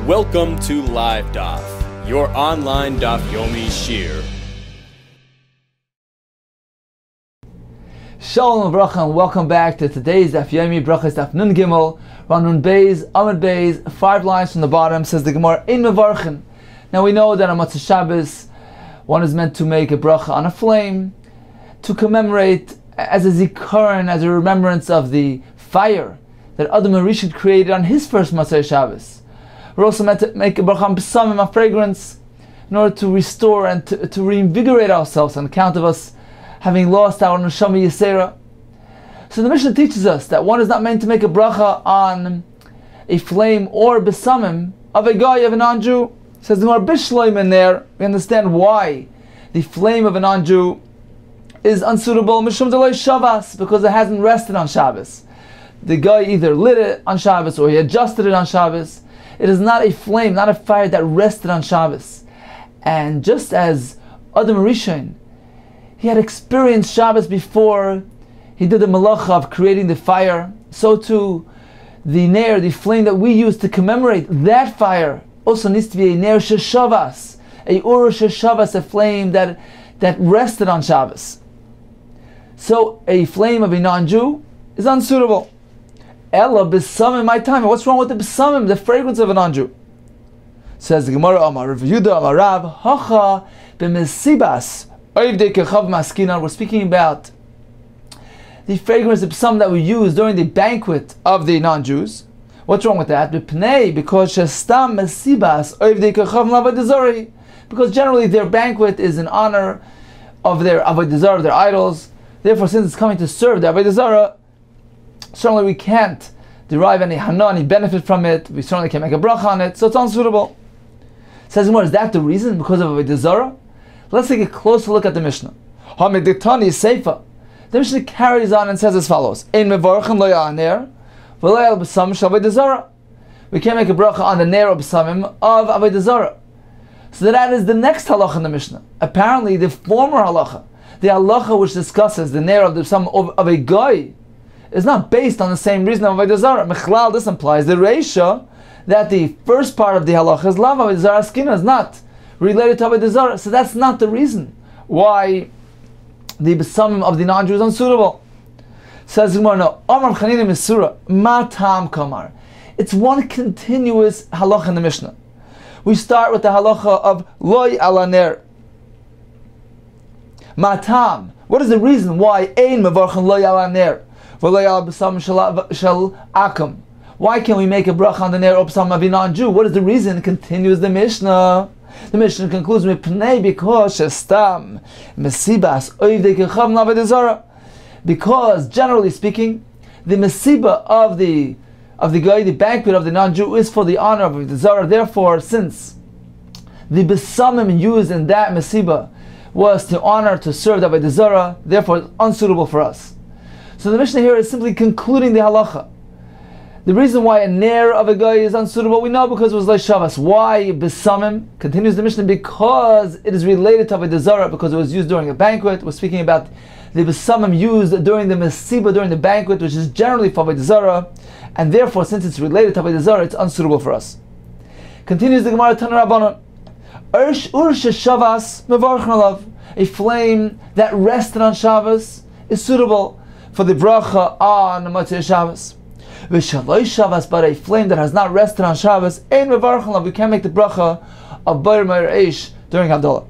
Welcome to Live Daf, your online Daf Yomi shir. Shalom Bracha and welcome back to today's Daf Yomi, Brachos Daf Nun Gimel, Nun Beis, Amud Beis, 5 lines from the bottom, says the Gemara, Ein Mevarchen. Now we know that on Motzei Shabbos, one is meant to make a bracha on a flame, to commemorate as a zikaron, as a remembrance of the fire that Adam HaRishon created on his first Motzei Shabbos. We're also meant to make a bracha on b'samim, a fragrance, in order to restore and to reinvigorate ourselves on account of us having lost our neshama yisera. So the Mishnah teaches us that one is not meant to make a bracha on a flame or b'samim of a guy, of a non-Jew. Says the Gemara Bishloim in there, we understand why the flame of a non-Jew is unsuitable, mishum delay Shabbos, because it hasn't rested on Shabbos. The guy either lit it on Shabbos or he adjusted it on Shabbos. It is not a flame, not a fire that rested on Shabbos. And just as Adam HaRishon, he had experienced Shabbos before he did the malacha of creating the fire, so too the ner, the flame that we use to commemorate that fire, also needs to be a ner sheshavas, a ur sheshavas, a flame that rested on Shabbos. So a flame of a non-Jew is unsuitable. Ella b'samim, my time. What's wrong with the b'samim, the fragrance of a non-Jew? Says the Gemara, Amar Rav Yehuda, Amar Rav, Hacha b'mesibas oivdei kechav maskinan. We're speaking about the fragrance of b'samim that we use during the banquet of the non-Jews. What's wrong with that? B'pnei, because shestam mesibas oivdei kechav l'avodah zarah. Because generally their banquet is in honor of their avodah zarah, their idols. Therefore, since it's coming to serve the avodah zarah, certainly we can't derive any hana, any benefit from it. We certainly can't make a bracha on it, so it's unsuitable. Says more, is that the reason? Because of avodah zarah? Let's take a closer look at the Mishnah. Hamiditani Seifa. The Mishnah carries on and says as follows: Ein mevarchen lo ya'aner v'lo ya'al b'samim shel avodah zarah. We can't make a bracha on the ner or b'samim of avodah zarah. So that is the next halacha in the Mishnah. Apparently, the former halacha, the halacha which discusses the ner of the b'samim of a guy, is not based on the same reason of avodah zarah. Mechlal, this implies the reisha that the first part of the halacha is lav avodah zarah skina, is not related to avodah zarah. So that's not the reason why the b'samim of the non-Jew is unsuitable. Says Gemara, no. Amar Chanina Misura, ma tam kamar. It's one continuous halacha in the Mishnah. We start with the halacha of loy alaner. Ma tam. What is the reason why ein mevarchen loy alaner? Why can't we make a bracha on the ner or b'samim of a non-Jew? What is the reason? Continues the Mishnah. The Mishnah concludes with pnei, because shestam mesibas oivdei kechav l'avodah zarah. Because generally speaking, the mesiba of the guy, the banquet of the non-Jew, is for the honor of avodah zarah. Therefore, since the b'samim used in that mesiba was to honor, to serve the avodah zarah, therefore it's unsuitable for us. So the Mishnah here is simply concluding the halacha. The reason why a ner of a guy is unsuitable, we know because it was like Shabbos. Why b'samim? Continues the Mishnah, because it is related to avodah zarah, because it was used during a banquet. We're speaking about the b'samim used during the mesiba, during the banquet, which is generally for avodah zarah, and therefore, since it's related to avodah zarah, it's unsuitable for us. Continues the Gemara, Tana Rabbanon, ur sheshavas mevarchen alav. A flame that rested on Shabbos is suitable for the bracha on Motzei Shabbos. V'shaloi Shabbos, but a flame that has not rested on Shabbos, ein mevarchen alav. We can't make the bracha of Bayer Meir Eish during Havdalah.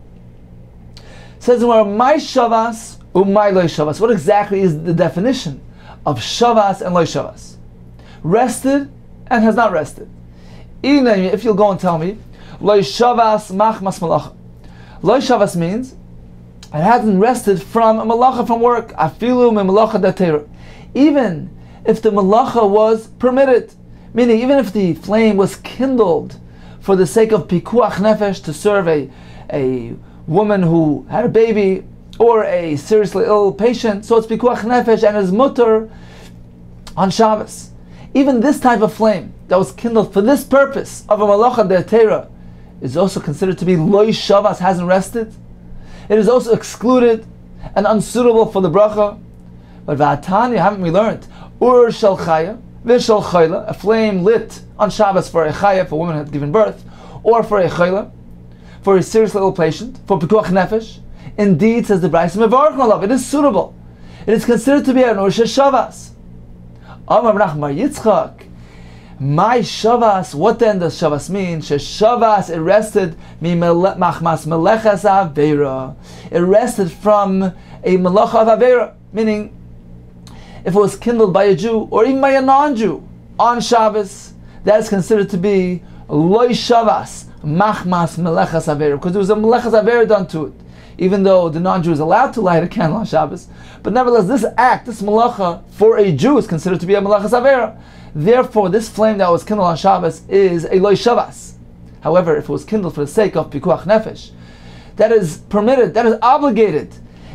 Says the Gemara, my Shabbos umay loy Shabbos. What exactly is the definition of Shabbos and loy Shabbos? Rested and has not rested. If you'll go and tell me, loy Shabbos machmas malacha. Loy Shabbos means it hasn't rested from a malacha, from work. Afilu me malacha datera. Even if the malacha was permitted, meaning even if the flame was kindled for the sake of pikuach nefesh, to serve a woman who had a baby or a seriously ill patient, so it's pikuach nefesh and is mutter on Shabbos. Even this type of flame that was kindled for this purpose of a malacha datera is also considered to be loy Shabbos, hasn't rested. It is also excluded and unsuitable for the bracha. But v'atanya, haven't we learned? Ur shel chaya Vishal chayla, a flame lit on Shabbos for a chaya, if a woman had given birth, or for a chayla, for a seriously ill patient, for pikuach nefesh. Indeed, says the Brachos, mevarchen alav, it is suitable. It is considered to be an Ursha Shavas. Amar Bar Yitzchak, my Shavas, what then does Shavas mean? Shavas, it rested machmas melechas aveira. It rested from a melacha of aveira, meaning if it was kindled by a Jew or even by a non-Jew on Shabbos, that is considered to be loy Shavas machmas melechas aveira, because there was a melechas aveira done to it. Even though the non-Jew is allowed to light a candle on Shabbos, but nevertheless, this act, this malacha for a Jew is considered to be a malachas avera. Therefore, this flame that was kindled on Shabbos is a loy Shavas. However, if it was kindled for the sake of pikuach nefesh, that is permitted, that is obligated.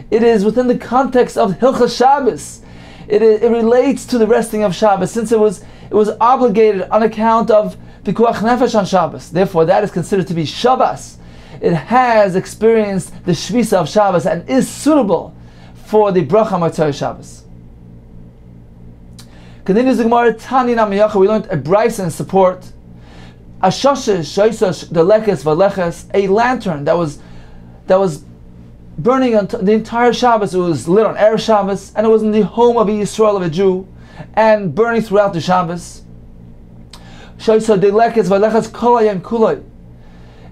It is within the context of Hilchas Shabbos. It relates to the resting of Shabbos, since it was obligated on account of pikuach nefesh on Shabbos. Therefore, that is considered to be Shabbos. It has experienced the Shvisa of Shabbos and is suitable for the Bracha Motzei Shabbos. Continues the Gemara, Tani Namiyacha, we learned a brayso in support. Ashashish, Shoisash, Delekes, Valeches, a lantern that was burning on the entire Shabbos. It was lit on Erev Shabbos, and it was in the home of a Yisrael, of a Jew, and burning throughout the Shabbos. Shoisash, Delekes, Valeches, Kolayim, Kulay.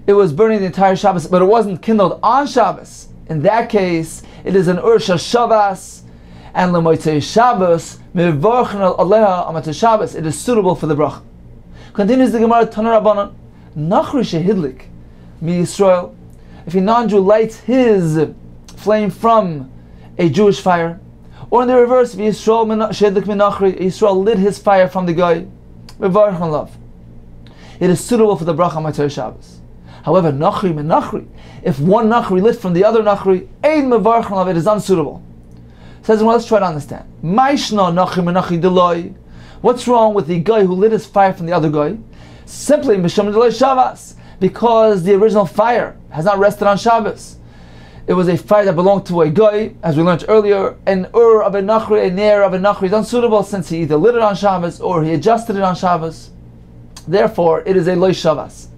It was burning the entire Shabbos, but it wasn't kindled on Shabbos. In that case, it is an Ursha Shabbos, and L'motzei Shabbos, Mevarchen Aleha Amatzei Shabbos, it is suitable for the bracha. Continues the Gemara, Tana Rabbanan, Nachri Shehidlik, Mi Yisrael, if a non-Jew lights his flame from a Jewish fire, or in the reverse, Yisrael Shehidlik Mi Nachri, Yisrael lit his fire from the guy, Mevarchen Love, it is suitable for the bracha Amatzei Shabbos. However, nachri min nachri, if one nachri lit from the other nachri, ein mevarchen of it is unsuitable. Says, well, let's try to understand. Maishna nachri min nachri deloi. What's wrong with the guy who lit his fire from the other guy? Simply mishum deloi Shabbos, because the original fire has not rested on Shabbos. It was a fire that belonged to a guy, as we learned earlier. An of a nachri, a ner of a nachri is unsuitable, since he either lit it on Shabbos or he adjusted it on Shabbos. Therefore, it is a loy Shabbos.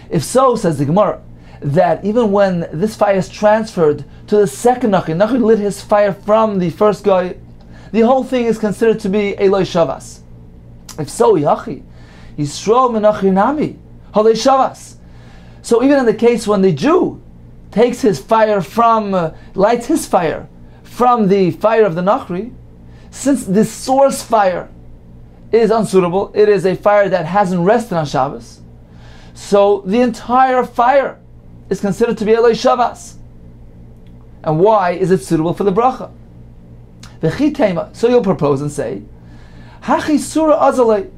If so, says the Gemara, that even when this fire is transferred to the second Nachri, Nachri lit his fire from the first guy, the whole thing is considered to be a loy Shavas. If so, Yachi, Yisrael min Nachri nami, halei Shavas. So even in the case when the Jew takes his fire from, lights his fire from the fire of the Nachri, since the source fire is unsuitable, it is a fire that hasn't rested on Shabbos, so the entire fire is considered to be a loy Shavas. And why is it suitable for the bracha? So you'll propose and say, Hachi Surah Azalei,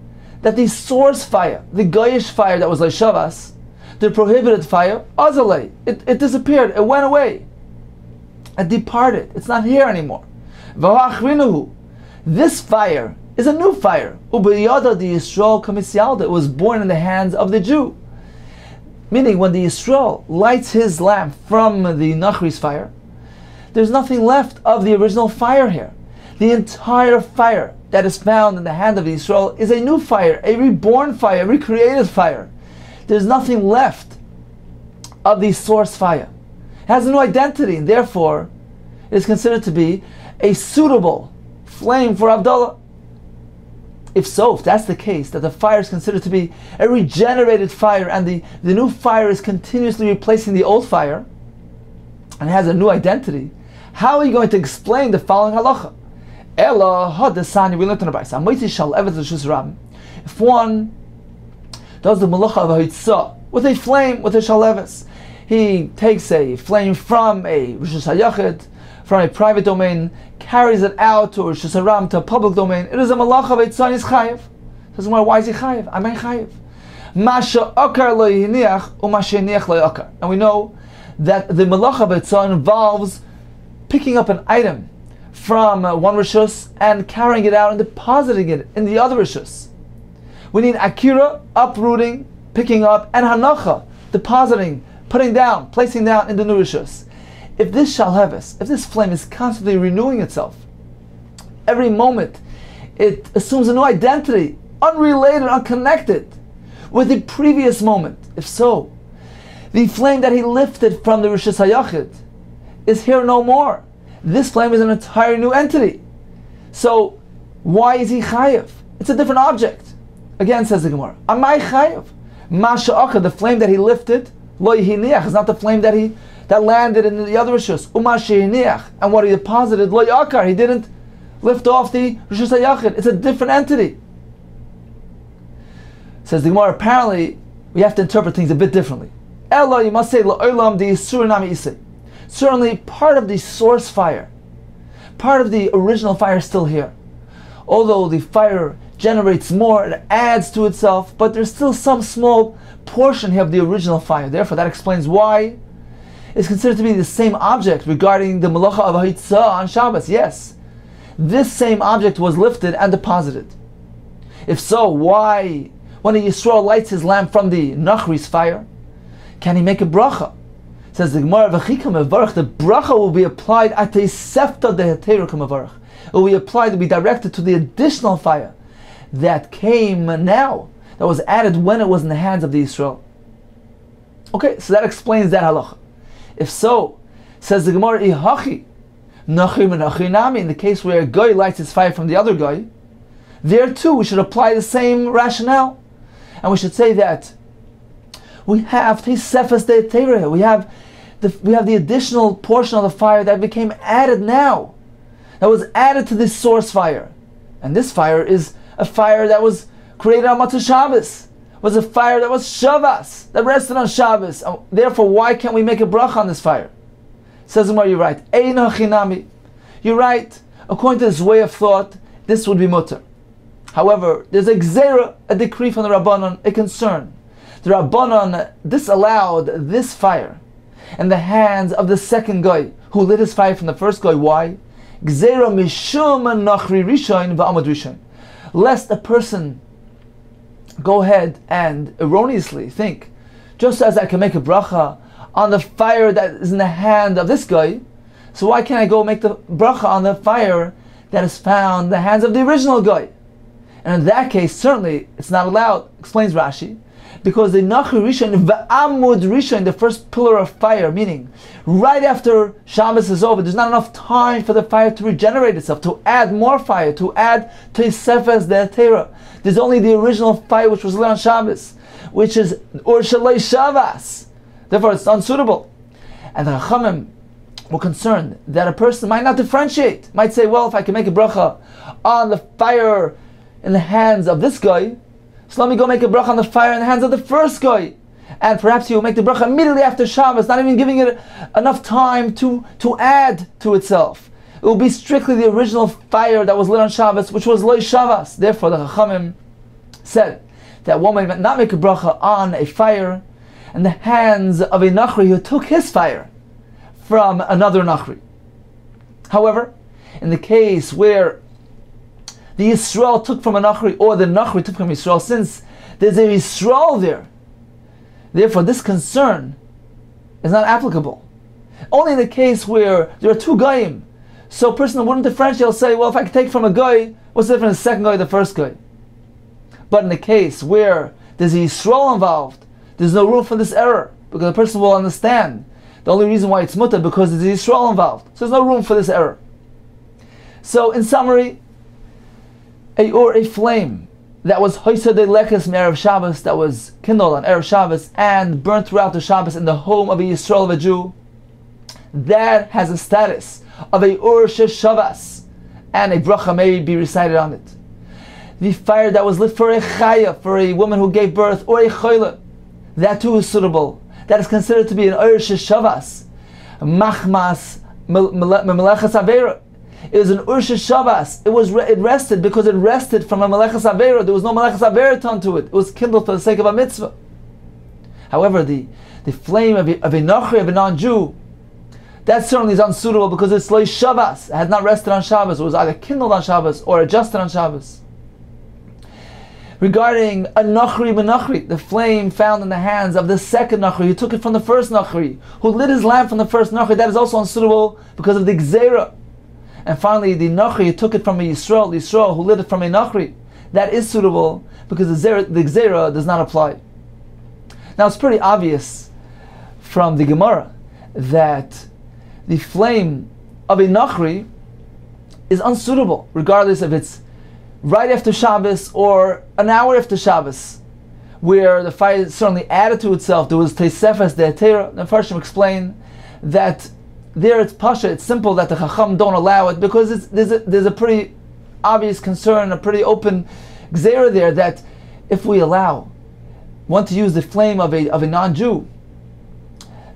that the source fire, the Goyish fire that was loy Shavas, the prohibited fire, Azalei, it disappeared, it went away, it departed, it's not here anymore. This fire is a new fire. Ubiyada the Yisrael Kamisyalda, it was born in the hands of the Jew. Meaning, when the Yisrael lights his lamp from the Nachri's fire, there's nothing left of the original fire here. The entire fire that is found in the hand of the Yisrael is a new fire, a reborn fire, a recreated fire. There's nothing left of the source fire. It has a new identity, and therefore it is considered to be a suitable flame for Havdalah. If so, if that's the case, that the fire is considered to be a regenerated fire, and the new fire is continuously replacing the old fire, and has a new identity, how are you going to explain the following halacha? Ela hadasani, we learned in the Brachos. If one does the malacha of a hitzah with a flame, with a shaleves, he takes a flame from a rishus hayachid, from a private domain, carries it out to Rosh Hashanah, to a public domain. It is a malach of Eitzah, is chayiv. Says, why is he chayiv? I'm chayiv. Masha akar lo yiniach, u'masha yiniach lo akar. And we know that the malach of Eitzah involves picking up an item from one rishus and carrying it out and depositing it in the other rishus. We need akira, uprooting, picking up, and hanacha, depositing, putting down, placing down in the new rishus. If this shalheves, if this flame is constantly renewing itself, every moment it assumes a new identity, unrelated, unconnected with the previous moment. If so, the flame that he lifted from the Rishus HaYachid is here no more. This flame is an entirely new entity. So, why is he chayev? It's a different object. Again, says the Gemara, Amai chayev? Masha'aka, the flame that he lifted, lo yihiniach, is not the flame that landed in the other Rishus. Umashihiniach, and what he deposited, lo yakar, he didn't lift off the Rishus HaYachid. It's a different entity. Says the Gemara, apparently, we have to interpret things a bit differently. Elo, you must say, la'olam di surinami isay. Certainly, part of the source fire, part of the original fire is still here. Although the fire generates more, it adds to itself, but there's still some small portion here of the original fire. Therefore, that explains why it's considered to be the same object regarding the Malacha of Ha'itzah on Shabbos. Yes, this same object was lifted and deposited. If so, why, when a Yisrael lights his lamp from the Nachri's fire, can he make a bracha? Says the Gemara, the bracha will be applied at the sefta de heteru k'mevarach. It will be applied to be directed to the additional fire that came now, that was added when it was in the hands of the Yisrael. Okay, so that explains that halacha. If so, says the Gemara, ihachi nachri menachi nami, in the case where a guy lights his fire from the other guy, there too we should apply the same rationale, and we should say that we have Tesefes de Teireh. We have the additional portion of the fire that became added now, that was added to this source fire, and this fire is a fire that was created on Matzah Shabbos. Was a fire that was Shabbos, that rested on Shabbos. Therefore, why can't we make a bracha on this fire? Says Gemara, you're right. Ein hachinami. You're right. According to this way of thought, this would be mutter. However, there's a gzera, a decree from the Rabbanon, a concern. The Rabbanon disallowed this fire in the hands of the second guy who lit his fire from the first guy. Why? Gzera mishum nachri rishon va'amad rishon. Lest a person go ahead and erroneously think, just as I can make a bracha on the fire that is in the hand of this guy, so why can't I go make the bracha on the fire that is found in the hands of the original guy? And in that case, certainly it's not allowed, explains Rashi, because the Nachri Rishon, V'amud Rishon, the first pillar of fire, meaning right after Shabbos is over, there's not enough time for the fire to regenerate itself, to add more fire, to add Tesefes de Teireh. There's only the original fire which was lit on Shabbos, which is Ur Shalei Shabbos. Therefore, it's unsuitable. And the Chachamim were concerned that a person might not differentiate, might say, well, if I can make a bracha on the fire in the hands of this guy, so let me go make a bracha on the fire in the hands of the first guy. And perhaps he will make the bracha immediately after Shabbos, not even giving it enough time to add to itself. It will be strictly the original fire that was lit on Shabbos, which was Loi Shabbos. Therefore, the Chachamim said that one may not make a bracha on a fire in the hands of a Nachri who took his fire from another Nachri. However, in the case where the Yisrael took from a Nachri, or the Nachri took from Yisrael, since there's a Yisrael there, therefore this concern is not applicable. Only in the case where there are two Goyim, so a person wouldn't differentiate, will say, well, if I can take from a Goy, what's the difference, the second Goy or the first Goy? But in the case where there's a Yisrael involved, there's no room for this error, because the person will understand the only reason why it's mutter, because there's a Yisrael involved. So there's no room for this error. So in summary, a flame that was hoised de lekes Erev Shabbos, that was kindled on Erev Shabbos and burnt throughout the Shabbos in the home of a Yisrael, of a Jew, that has a status of a Ur Shabbos, and a bracha may be recited on it. The fire that was lit for a chaya, for a woman who gave birth, or a choyle, that too is suitable. That is considered to be an Ur Shabbos, machmas melechas avera. It was an Ur Shabbos. It rested because it rested from a Melechas Avera. There was no Melechas Avera done to it. It was kindled for the sake of a mitzvah. However, the flame of a Nachri, of a non-Jew, that certainly is unsuitable because it's Loi Shabbos. It had not rested on Shabbos. It was either kindled on Shabbos or adjusted on Shabbos. Regarding a Nachri Menachri, the flame found in the hands of the second Nachri, who took it from the first Nachri, who lit his lamp from the first Nachri, that is also unsuitable because of the Gzera. and finally the Nachri took it from a Yisrael who lit it from a Nachri, that is suitable because the Gzera does not apply. Now it's pretty obvious from the Gemara that the flame of a Nachri is unsuitable, regardless if it's right after Shabbos or an hour after Shabbos, where the fire certainly added to itself. There was Teisefes de Etera. The Farshim explain that there it's Pasha, it's simple that the Chacham don't allow it because there's a pretty obvious concern, a pretty open Gzera there, that if we allow one to use the flame of a non-Jew,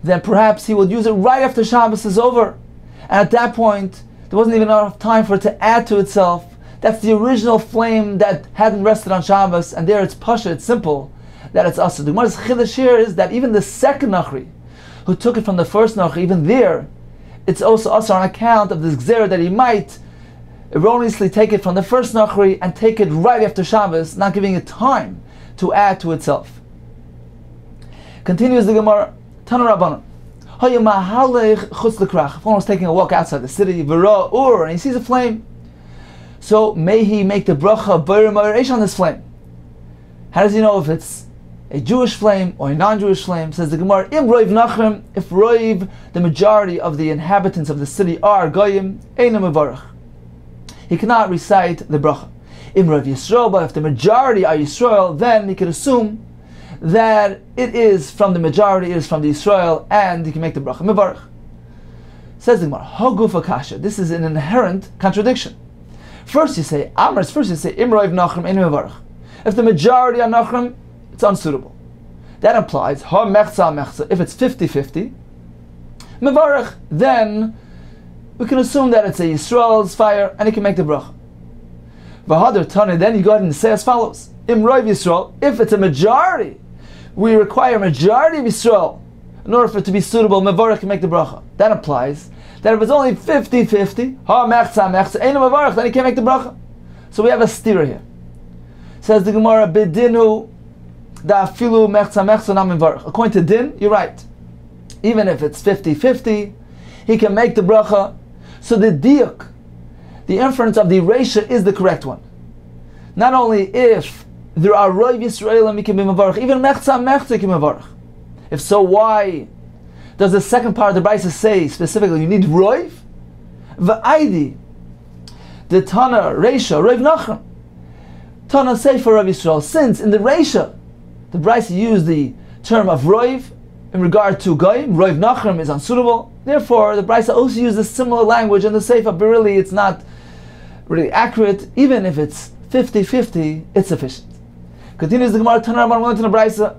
then perhaps he will use it right after Shabbos is over. And at that point, there wasn't even enough time for it to add to itself. That's the original flame that hadn't rested on Shabbos, and there it's Pasha, it's simple, that it's Asur. The Gemara's Chiddush here is that even the second Nachri, who took it from the first Nachri, even there, it's also Asur on account of this Gzera that he might erroneously take it from the first Nachri and take it right after Shabbos, not giving it time to add to itself. Continues the Gemara, Tana Rabbanan. If one was taking a walk outside the city, and he sees a flame, so may he make the bracha B'er Ma'aresh on this flame. How does he know if it's a Jewish flame or a non-Jewish flame? Says the Gemara, Im Roiv Nachrim, if Roiv, the majority of the inhabitants of the city are Goyim, Eina Mevarach, he cannot recite the bracha. Im Roiv Yisrael, but if the majority are Yisrael, then he can assume that it is from the majority, it is from the Yisrael, and he can make the bracha Mevarach. Says the Gemara, Hogufa Kasha, this is an inherent contradiction. First you say, Amrs, first you say, Im Roiv Nachrim, Eina Mevarach. If the majority are Nachrim, it's unsuitable. That implies, Ha Mechza Mechza, if it's 50-50, Mevarach, then we can assume that it's a Yisrael's fire, and he can make the bracha. V'hadar Tani, then you go ahead and say as follows, Im Roiv Yisrael, if it's a majority, we require a majority of Yisrael in order for it to be suitable, Mevarach can make the bracha. That implies that if it's only 50-50, Ha Mechza Mechza, Eina Mevarach, then he can't make the bracha. So we have a stira here. Says the Gemara, Bidinu da afilu Mechza Mechza na Mevarach. According to Din, you're right. Even if it's 50-50, he can make the bracha. So the diuk, the inference of the Reisha, is the correct one. Not only if there are Roiv Yisrael and we can be Mevarach, even Mechza Mechza can be Mevarach. If so, why does the second part of the Brachos say specifically you need Roiv? V'aidi, the Tana Reisha, Roiv Nachrim. Tana Sefer Roiv Yisrael, since in the Reisha, the Brachos used the term of Roiv in regard to Goyim, Roiv Nachrim is unsuitable. Therefore, the Brachos also uses similar language in the Sefer, but really it's not really accurate. Even if it's 50-50, it's sufficient. Continues the Gemara, Tana Rabbanan, went to the Brachos.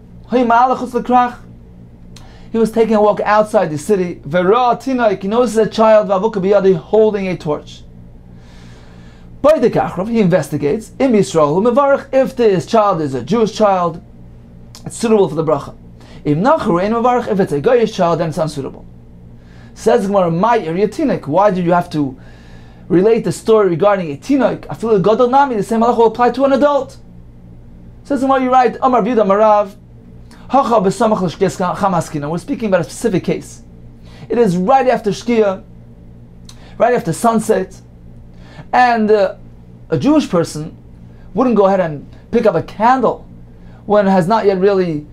He was taking a walk outside the city. He notices a child holding a torch. He investigates. If this child is a Jewish child, it's suitable for the bracha. If it's a Goyish child, then it's unsuitable. Says Gemara, why did you have to relate the story regarding a tinok? I feel gadol nami, the same halacha will apply to an adult. Says Gemara, you're right. Amar B'Yehuda Marav. We're speaking about a specific case. It is right after Shkia, right after sunset, and a Jewish person wouldn't go ahead and pick up a candle when it has not yet really,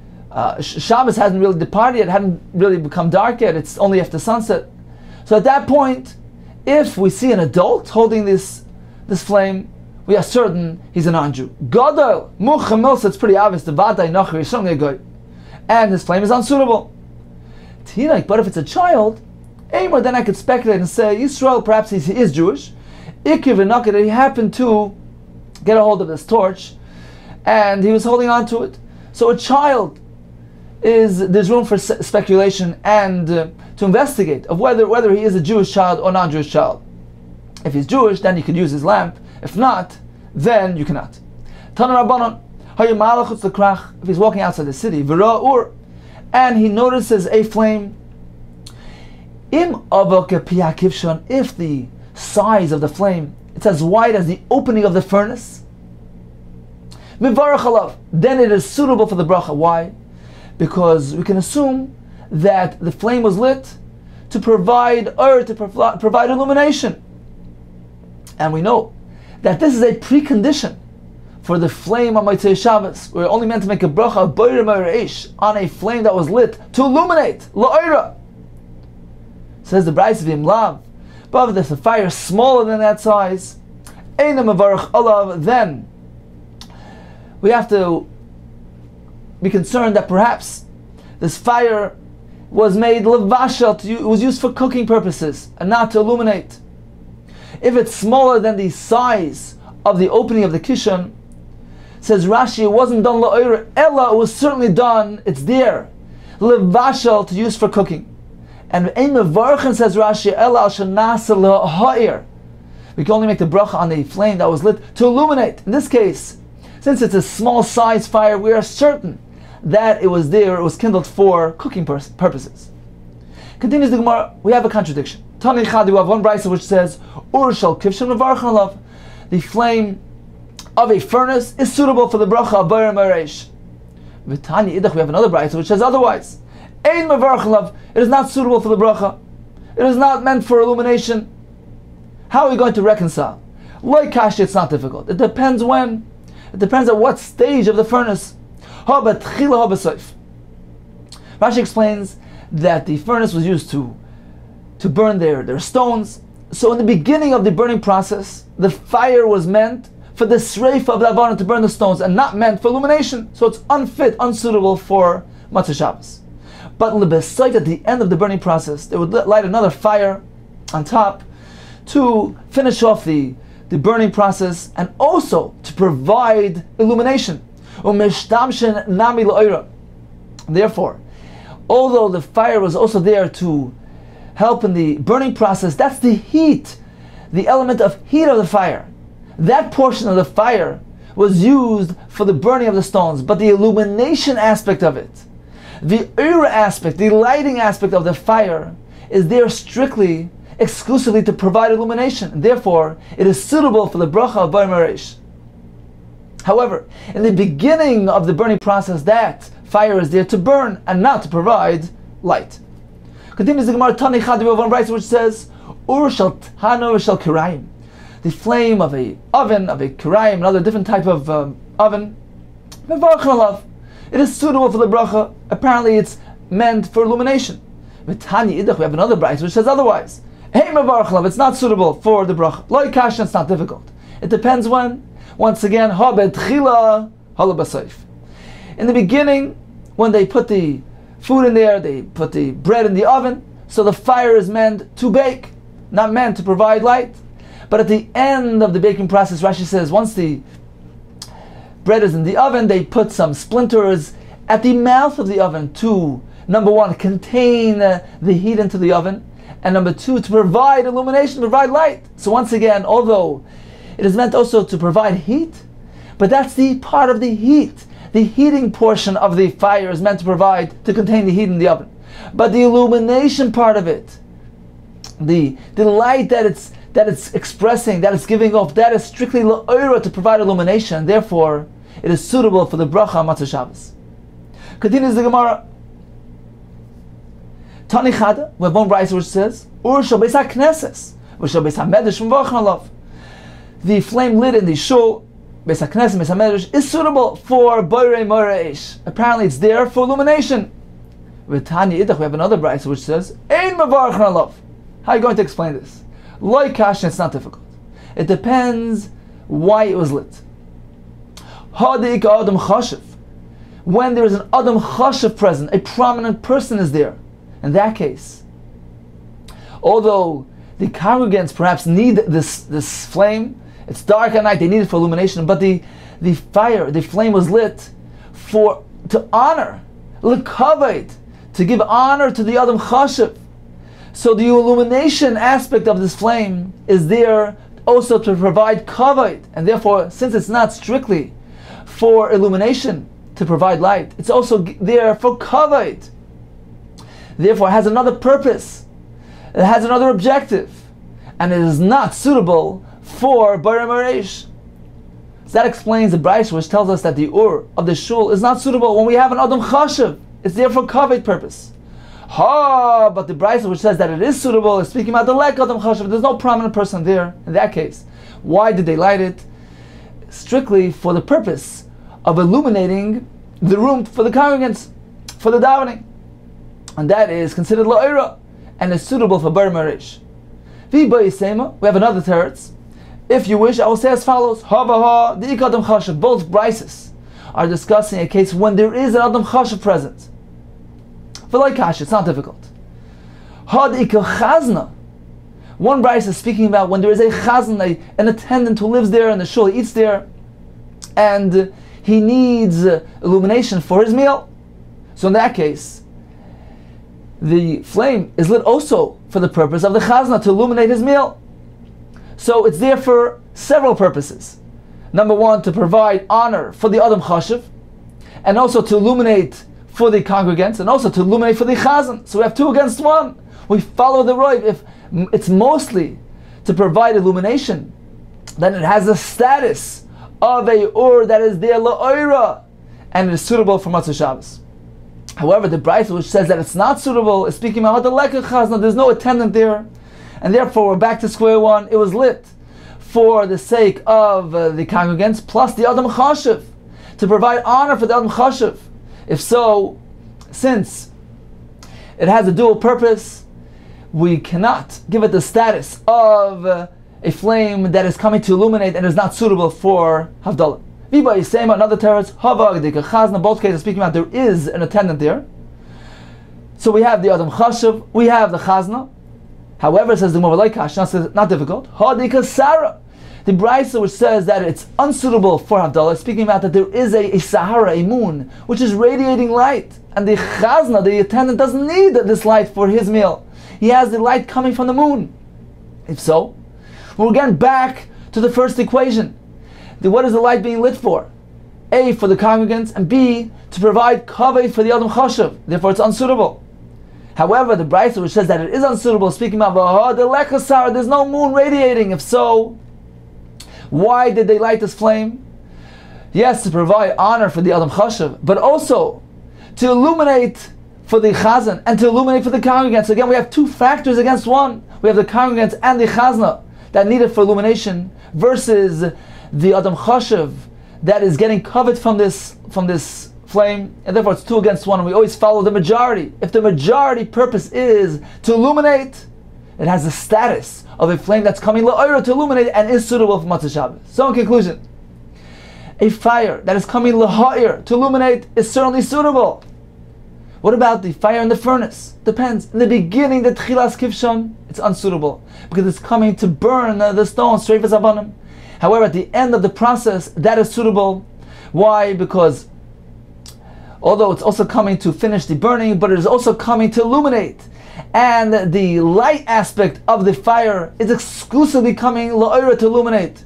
Shabbos hasn't really departed yet, hadn't really become dark yet, it's only after sunset. So at that point, if we see an adult holding this flame, we are certain he's a non-Jew. Gadol, Muchamil, so it's pretty obvious, the Vadai Nachri is certainly a guy, and his flame is unsuitable. Tinak, but if it's a child, Amor, then I could speculate and say, Yisrael, perhaps he is Jewish. Ikiv and Naked, he happened to get a hold of this torch, and he was holding on to it. So a child, there's room for speculation and to investigate of whether he is a Jewish child or non-Jewish child. If he's Jewish, then you could use his lamp. If not, then you cannot. Tana Rabbanan, if he's walking outside the city, and he notices a flame, if the size of the flame, it's as wide as the opening of the furnace, then it is suitable for the bracha. Why? Because we can assume that the flame was lit to provide provide illumination. And we know that this is a precondition for the flame on Motzei Shabbos. We're only meant to make a bracha of boirer meireish on a flame that was lit to illuminate la'oira. Says the Brachos v'imlav, but if there's a fire smaller than that size, eina mevarach alav, then we have to be concerned that perhaps this fire was made levashel, it was used for cooking purposes and not to illuminate. If it's smaller than the size of the opening of the kishon, says Rashi, it wasn't done la'oira, ella, it was certainly done, it's there, levashel, to use for cooking. And ein mevarchen, says Rashi, ella al shenasa la'ha'ir. We can only make the bracha on the flame that was lit to illuminate. In this case, since it's a small size fire, we are certain that it was there, it was kindled for cooking purposes. Continues the Gemara, we have a contradiction. Tani Chadi, we have one brayso which says, Ur shel kivshin mevarchen alav. The flame of a furnace is suitable for the bracha of boirer meireish. V'tani idach, we have another brayso which says otherwise. Ein mevarchen alav, it is not suitable for the bracha. It is not meant for illumination. How are we going to reconcile? Like kashi, it's not difficult. It depends when. It depends at what stage of the furnace. Ha b'tchila, ha b'soif. Rashi explains that the furnace was used to burn their stones. So in the beginning of the burning process, the fire was meant for the sreifa of the avana, to burn the stones, and not meant for illumination. So it's unfit, unsuitable for Motzei Shabbos. But lebesait, at the end of the burning process, they would light another fire on top to finish off the burning process and also to provide illumination. Therefore, although the fire was also there to help in the burning process, that's the heat, the element of heat of the fire. That portion of the fire was used for the burning of the stones, but the illumination aspect of it, the ura aspect, the lighting aspect of the fire, is there strictly, exclusively to provide illumination, and therefore it is suitable for the bracha of boirer meireish. However, in the beginning of the burning process, that fire is there to burn and not to provide light. Continues the Gemara, Tani Chadi, we have one brayso which says, Ur shel tano v'shel kirayim. The flame of a oven, of a kirayim, another different type of oven, mevarchen alav. It is suitable for the bracha. Apparently it's meant for illumination. V'tani idach, we have another brayso which says otherwise. Hey mevarchen alav, it's not suitable for the bracha. Lo kasha, it's not difficult. It depends when. Once again, ha b'tchila, ha lebasayif. In the beginning, when they put the food in there, they put the bread in the oven, so the fire is meant to bake, not meant to provide light. But at the end of the baking process, Rashi says, once the bread is in the oven, they put some splinters at the mouth of the oven to, number one, contain the heat into the oven, and number two, to provide illumination, provide light. So once again, although it is meant also to provide heat, but that's the part of the heat. The heating portion of the fire is meant to provide, to contain the heat in the oven. But the illumination part of it, the light that it's expressing, that it's giving off, that is strictly la'oira, to provide illumination, and therefore it is suitable for the bracha on Motzei Shabbos. Continues the Gemara. Tani Chada, we have one brayso which says, Ur shel beis hakneses, v'shel beis hamedrash mevarchen alav. The flame lit in the shul, Beis HaKnesset, Beis HaMedrash, is suitable for boirer meireish. Apparently it's there for illumination. With Tanya Idach, we have another brayso which says, Ein mevarchen alav. How are you going to explain this? Lo kasha, it's not difficult. It depends why it was lit. Hadik adam chashiv. When there is an adam chashiv present, a prominent person is there. In that case, although the congregants perhaps need this flame, it's dark at night, they need it for illumination, but the flame was lit to honor, l'kavod, to give honor to the Adam Chashiv. So the illumination aspect of this flame is there also to provide kavod, and therefore, since it's not strictly for illumination, to provide light, it's also there for kavod. Therefore, it has another purpose, it has another objective, and it is not suitable for boirer meireish. So that explains the Brachos, which tells us that the ur of the shul is not suitable when we have an adam chashiv. It's there for kavod purpose. But the Brachos, which says that it is suitable, is speaking about the lack of adam chashiv. There's no prominent person there. In that case, Why did they light it? Strictly for the purpose of illuminating the room for the congregants, for the davening. And that is considered la'ira, and is suitable for bar marish. We have another teretz. If you wish, I will say as follows: Hava the ikadam chashav. Both brises are discussing a case when there is an adam chashav present. V'lai kash, it's not difficult. Ha the ikal chazna. One brise is speaking about when there is a chazan, an attendant who lives there in the shul, he eats there, and he needs illumination for his meal. So in that case, the flame is lit also for the purpose of the chazna, to illuminate his meal. So it's there for several purposes. Number one, to provide honor for the adam chashav, and also to illuminate for the congregants, and also to illuminate for the chazan. So we have two against one. We follow the roiv. If it's mostly to provide illumination, then it has the status of a ur that is there la'oira, and it is suitable for Matzah Shabbos. However, the Brachos, which says that it's not suitable, is speaking about the lekach chazna. There's no attendant there, and therefore we're back to square one. It was lit for the sake of the congregants plus the adam chashav, to provide honor for the adam chashav. If so, since it has a dual purpose, we cannot give it the status of a flame that is coming to illuminate and is not suitable for Havdalah. Viba is saying another teretz, Hava Gdika Chazna, both cases speaking about there is an attendant there. So we have the Adam Chashav, we have the Chazna. However, says the Gemara, not difficult. Hadika Sarah, the Brisa which says that it's unsuitable for Havdalah, speaking about that there is a Sahara, a moon, which is radiating light, and the Chazna, the attendant, doesn't need this light for his meal. He has the light coming from the moon. If so, we're again back to the first equation. What is the light being lit for? A, for the congregants, and B, to provide kaveh for the Adam Chashav. Therefore it's unsuitable. However, the Brachos which says that it is unsuitable, speaking about the lekasar, there's no moon radiating. If so, why did they light this flame? Yes, to provide honor for the Adam Chashav, but also to illuminate for the chazan and to illuminate for the congregants. So again, we have two factors against one. We have the congregants and the chazna that need it for illumination, versus the adam chashav that is getting covered from this flame, and therefore it's two against one. And we always follow the majority. If the majority purpose is to illuminate, it has the status of a flame that's coming la'ira to illuminate and is suitable for Matzah Shabbos. So in conclusion, a fire that is coming la'ir to illuminate is certainly suitable. What about the fire in the furnace? Depends. In the beginning, the tchilas kivshon, it's unsuitable because it's coming to burn the stone, streifas abanim. However, at the end of the process, that is suitable. Why? Because although it's also coming to finish the burning, but it is also coming to illuminate. And the light aspect of the fire is exclusively coming la'ira to illuminate.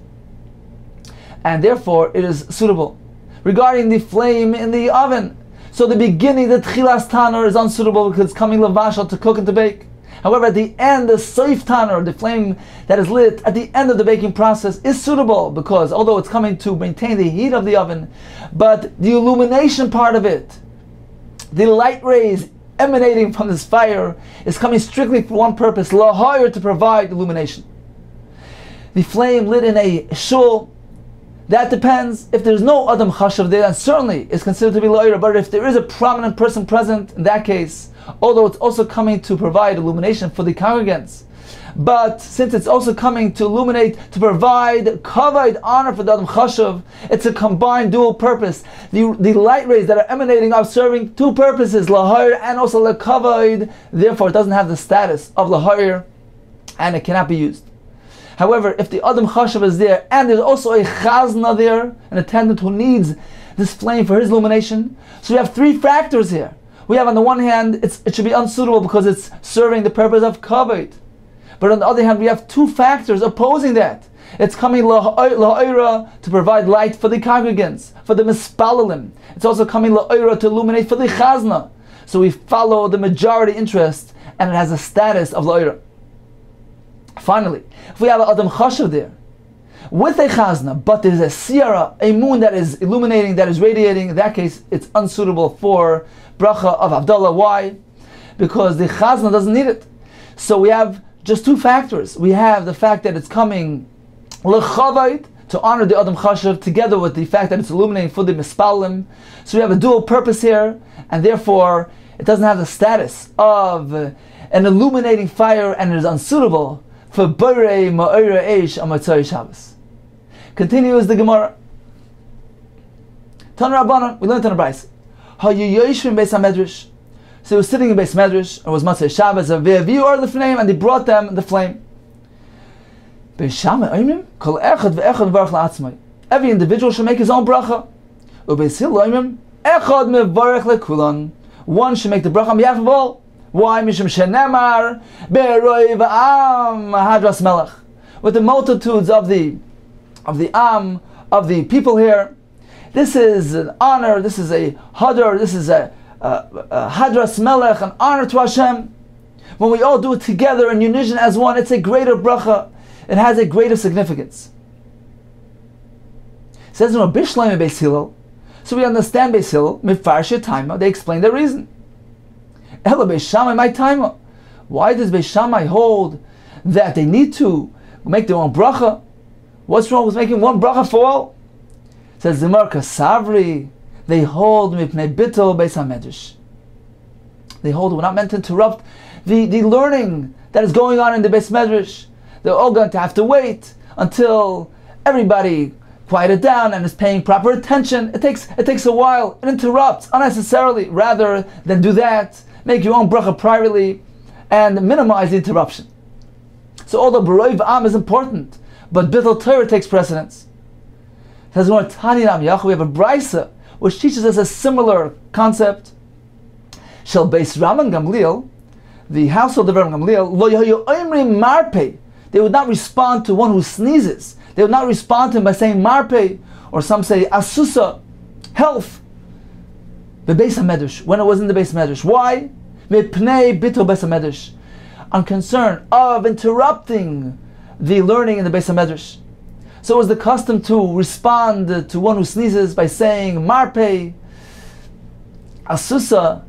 And therefore, it is suitable. Regarding the flame in the oven, so the beginning, the tchilas tanur, is unsuitable because it's coming lavashal to cook and to bake. However, at the end, the soif tanur, the flame that is lit at the end of the baking process, is suitable because although it's coming to maintain the heat of the oven, but the illumination part of it, the light rays emanating from this fire, is coming strictly for one purpose, lahayr, to provide illumination. The flame lit in a shul, that depends. If there's no Adam Chashav there, then certainly it's considered to be la'ira. But if there is a prominent person present, in that case, although it's also coming to provide illumination for the congregants, but since it's also coming to illuminate, to provide kavod, honor for the Adam Chashav, it's a combined dual purpose. The light rays that are emanating are serving two purposes, lahayr and also lekavod. Therefore, it doesn't have the status of lahayr, and it cannot be used. However, if the Adam Chashav is there, and there's also a chazna there, an attendant who needs this flame for his illumination, so we have three factors here. We have on the one hand, it should be unsuitable because it's serving the purpose of kavod. But on the other hand, we have two factors opposing that. It's coming la'ira to provide light for the congregants, for the mispalalim. It's also coming la'ira to illuminate for the chazna. So we follow the majority interest, and it has a status of la'ira. Finally, if we have an Adam Chashav there, with a chazna, but there's a siyara, a moon that is illuminating, that is radiating, in that case, it's unsuitable for bracha of Havdalah. Why? Because the chazna doesn't need it. So we have just two factors. We have the fact that it's coming L'chavayt, to honor the Adam Chashav, together with the fact that it's illuminating for the Mispalim. So we have a dual purpose here, and therefore it doesn't have the status of an illuminating fire, and it is unsuitable for Borei Ma'ira Eish on Motzei Shabbos. Continues the Gemara. Tan Rabbanan, we learned in the Brachos. Hayu Beis HaMedrash. So he was sitting in Beis Medrash, it was Motzei Shabbos, and they brought them the flame. Every individual should make his own bracha. One should make the bracha on behalf of all. Why? With the multitudes of the of the people here, this is an honor. This is a hadar. This is a hadras melech, an honor to Hashem. When we all do it together in unison as one, it's a greater bracha. It has a greater significance. It says in Bishleim Beis Hillel, so we understand Beis Hillel, Mifarshe Taima, they explain the reason. Ela Beis Shammai my Taima. Why does Beis Shammai hold that they need to make their own bracha? What's wrong with making one bracha for all? It says Zimar Kasavri, they hold Mipnei Bittul Beis HaMedrash. They hold we're not meant to interrupt the learning that is going on in the Beis Medrash. They're all going to have to wait until everybody quieted down and is paying proper attention. It takes a while. It interrupts unnecessarily. Rather than do that, make your own bracha privately and minimize the interruption. So although B'roi V'am is important, but Bittul Torah takes precedence. It says more Tani Nam Yachu, we have a Brisa which teaches us a similar concept. Shel Beis Raman Gamliel, the household of Raman Gamliel, Lo Yahayu Oimri Marpei. They would not respond to one who sneezes. They would not respond to him by saying marpe, or some say asusa, health. The Beis HaMedrash, when it was in the Beis HaMedrash. Why? Mipnei Bittul Beis HaMedrash. On concern of interrupting the learning in the Beis HaMedrash. So it was the custom to respond to one who sneezes by saying marpe, asusa,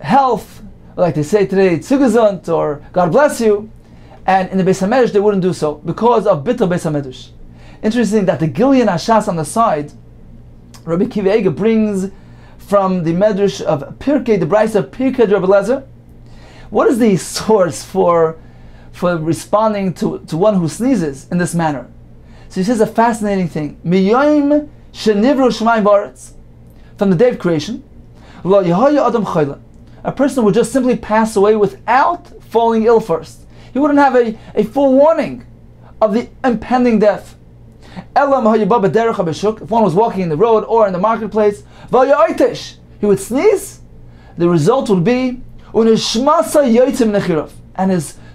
health, like they say today, Tzugazant, or God bless you. And in the Beis HaMedrash they wouldn't do so, because of Bittul Beis HaMedrash. Interesting that the Gilyan Hashas on the side, Rabbi Kiva Eger brings from the Medrash of Pirkei, the Brisa of Pirkei Rabbi Lezer. What is the source for responding to one who sneezes in this manner? So he says a fascinating thing. Miyoim shenivru shemaim v'aretz. From the day of creation, lo yehoya adam chayla. A person would just simply pass away without falling ill first. He wouldn't have a full warning of the impending death. If one was walking in the road or in the marketplace, he would sneeze, the result would be, and his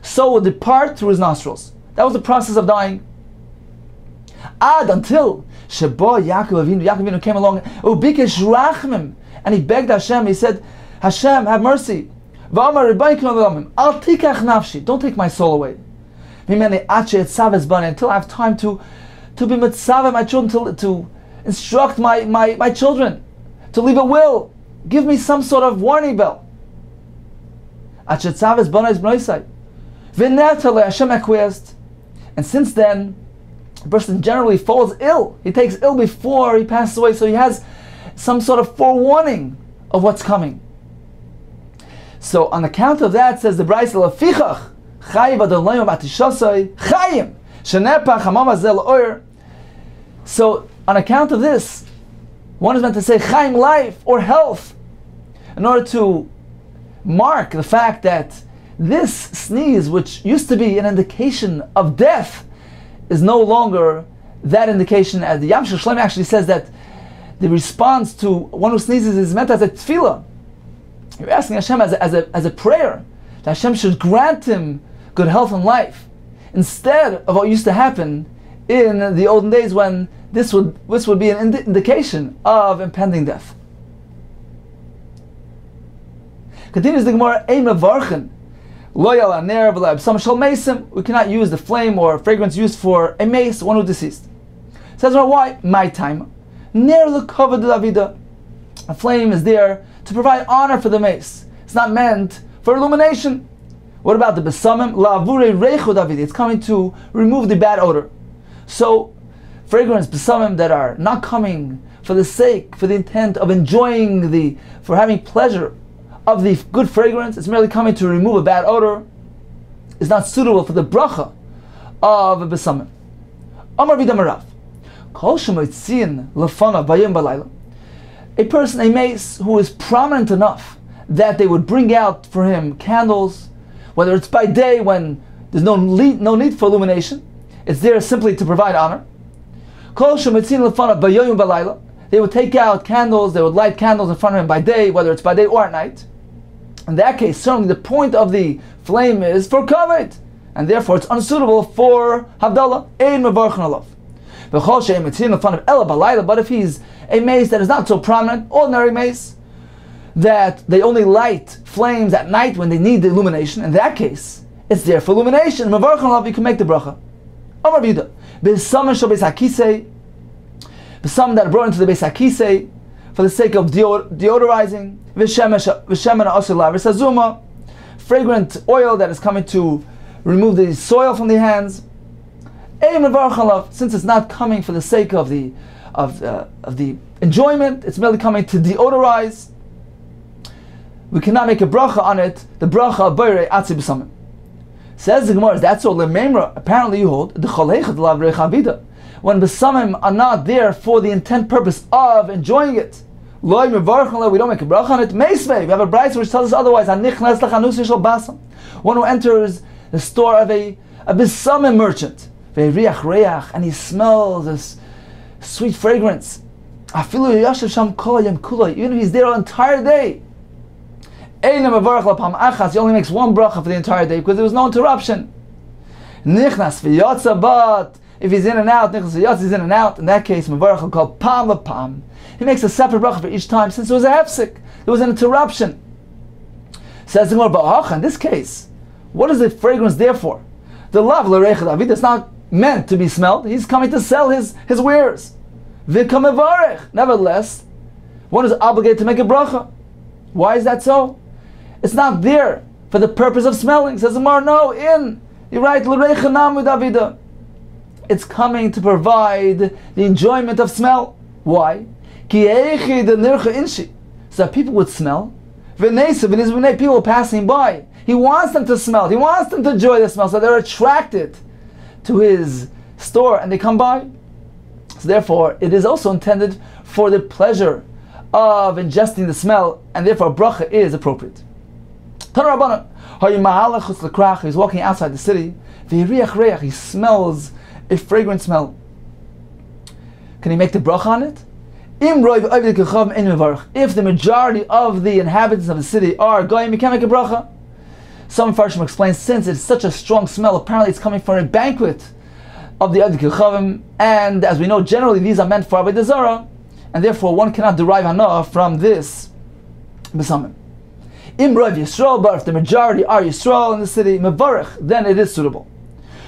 soul would depart through his nostrils. That was the process of dying. Until Yaakov Avinu came along, and he begged Hashem, he said, Hashem, have mercy. Don't take my soul away. Until I have time to be mitzvah my children, to instruct my children, to leave a will. Give me some sort of warning bell. And since then, the person generally falls ill. He takes ill before he passes away, so he has some sort of forewarning of what's coming. So on account of that, says the Brisa, Lefichach chayiv adolayim batishasai chayim shenepach hamam hazel oir. So on account of this, one is meant to say chayim, life or health, in order to mark the fact that this sneeze, which used to be an indication of death, is no longer that indication. As the Yam Shel Shlomo actually says that the response to one who sneezes is meant as a tefillah. You're asking Hashem as a prayer that Hashem should grant him good health and life, instead of what used to happen in the olden days when this would be an indication of impending death. Continues the Gemara, Ein mevarchen lo yal haner v'lo absam shel mesim. We cannot use the flame or fragrance used for a mace, one who deceased. Says why? My time. Ner l'kavod l'avida. A flame is there to provide honor for the mace. It's not meant for illumination. What about the besamim? La'avure reichud avidi. It's coming to remove the bad odor. So, fragrance, besamim that are not coming for the sake, for the intent of enjoying for having pleasure of the good fragrance, it's merely coming to remove a bad odor, is not suitable for the bracha of a besamim. Amar vidamarav. Kol shemoitzin lefanav bayom balayla. A person, a mace, who is prominent enough that they would bring out for him candles, whether it's by day when there's no need for illumination, it's there simply to provide honor. Kol shemoitzin lefanav bayom balayla. They would take out candles, they would light candles in front of him by day, whether it's by day or at night. In that case, certainly the point of the flame is for kavod, and therefore it's unsuitable for Havdalah. Ein mevarchen alav. But if he's a mace that is not so prominent, ordinary mace, that they only light flames at night when they need the illumination, in that case, it's there for illumination. Mevarchen alav, you can make the bracha. Amar B'Yehuda, b'samim shel beis hakisei, some that are brought into the Beis HaKisei for the sake of deodorizing, fragrant oil that is coming to remove the soil from the hands. Since it's not coming for the sake of the enjoyment, it's merely coming to deodorize. We cannot make a bracha on it. The bracha of Beirei Atzi B'Samim. Says the Gemara, that's all. Apparently you hold the Choleicha D'Lav Reicha Bida. When besamim are not there for the intent purpose of enjoying it, we don't make a bracha on it. We have a brayso which tells us otherwise. One who enters the store of a besamim merchant, and he smells this sweet fragrance, even if he's there the entire day, he only makes one bracha for the entire day because there was no interruption. But if he's in and out, he's in and out, in that case, Mavarach will call Pam a Pam. He makes a separate bracha for each time since there was a hefsek, there was an interruption. Says the Gemara, in this case, what is the fragrance there for? The lav l'reichad avid is not meant to be smelled. He's coming to sell his wares. V'kam mevarech. Nevertheless, one is obligated to make a bracha. Why is that so? It's not there for the purpose of smelling. Says the Gemara, no, you're right, l'reichad namu davida. It's coming to provide the enjoyment of smell. Why? So that people would smell. People passing by. He wants them to smell. He wants them to enjoy the smell. So they're attracted to his store and they come by. So therefore, it is also intended for the pleasure of ingesting the smell, and therefore bracha is appropriate. He's walking outside the city. He smells a fragrant smell. Can he make the bracha on it? If the majority of the inhabitants of the city are goyim, you can't make a bracha. Some Farshim explains, since it's such a strong smell, apparently it's coming from a banquet of the Adi Kechavim, and as we know, generally these are meant for Avodah Zarah, and therefore one cannot derive hana from this besamim. Imrav Yisrael, but if the majority are Yisrael in the city, mevarech, then it is suitable.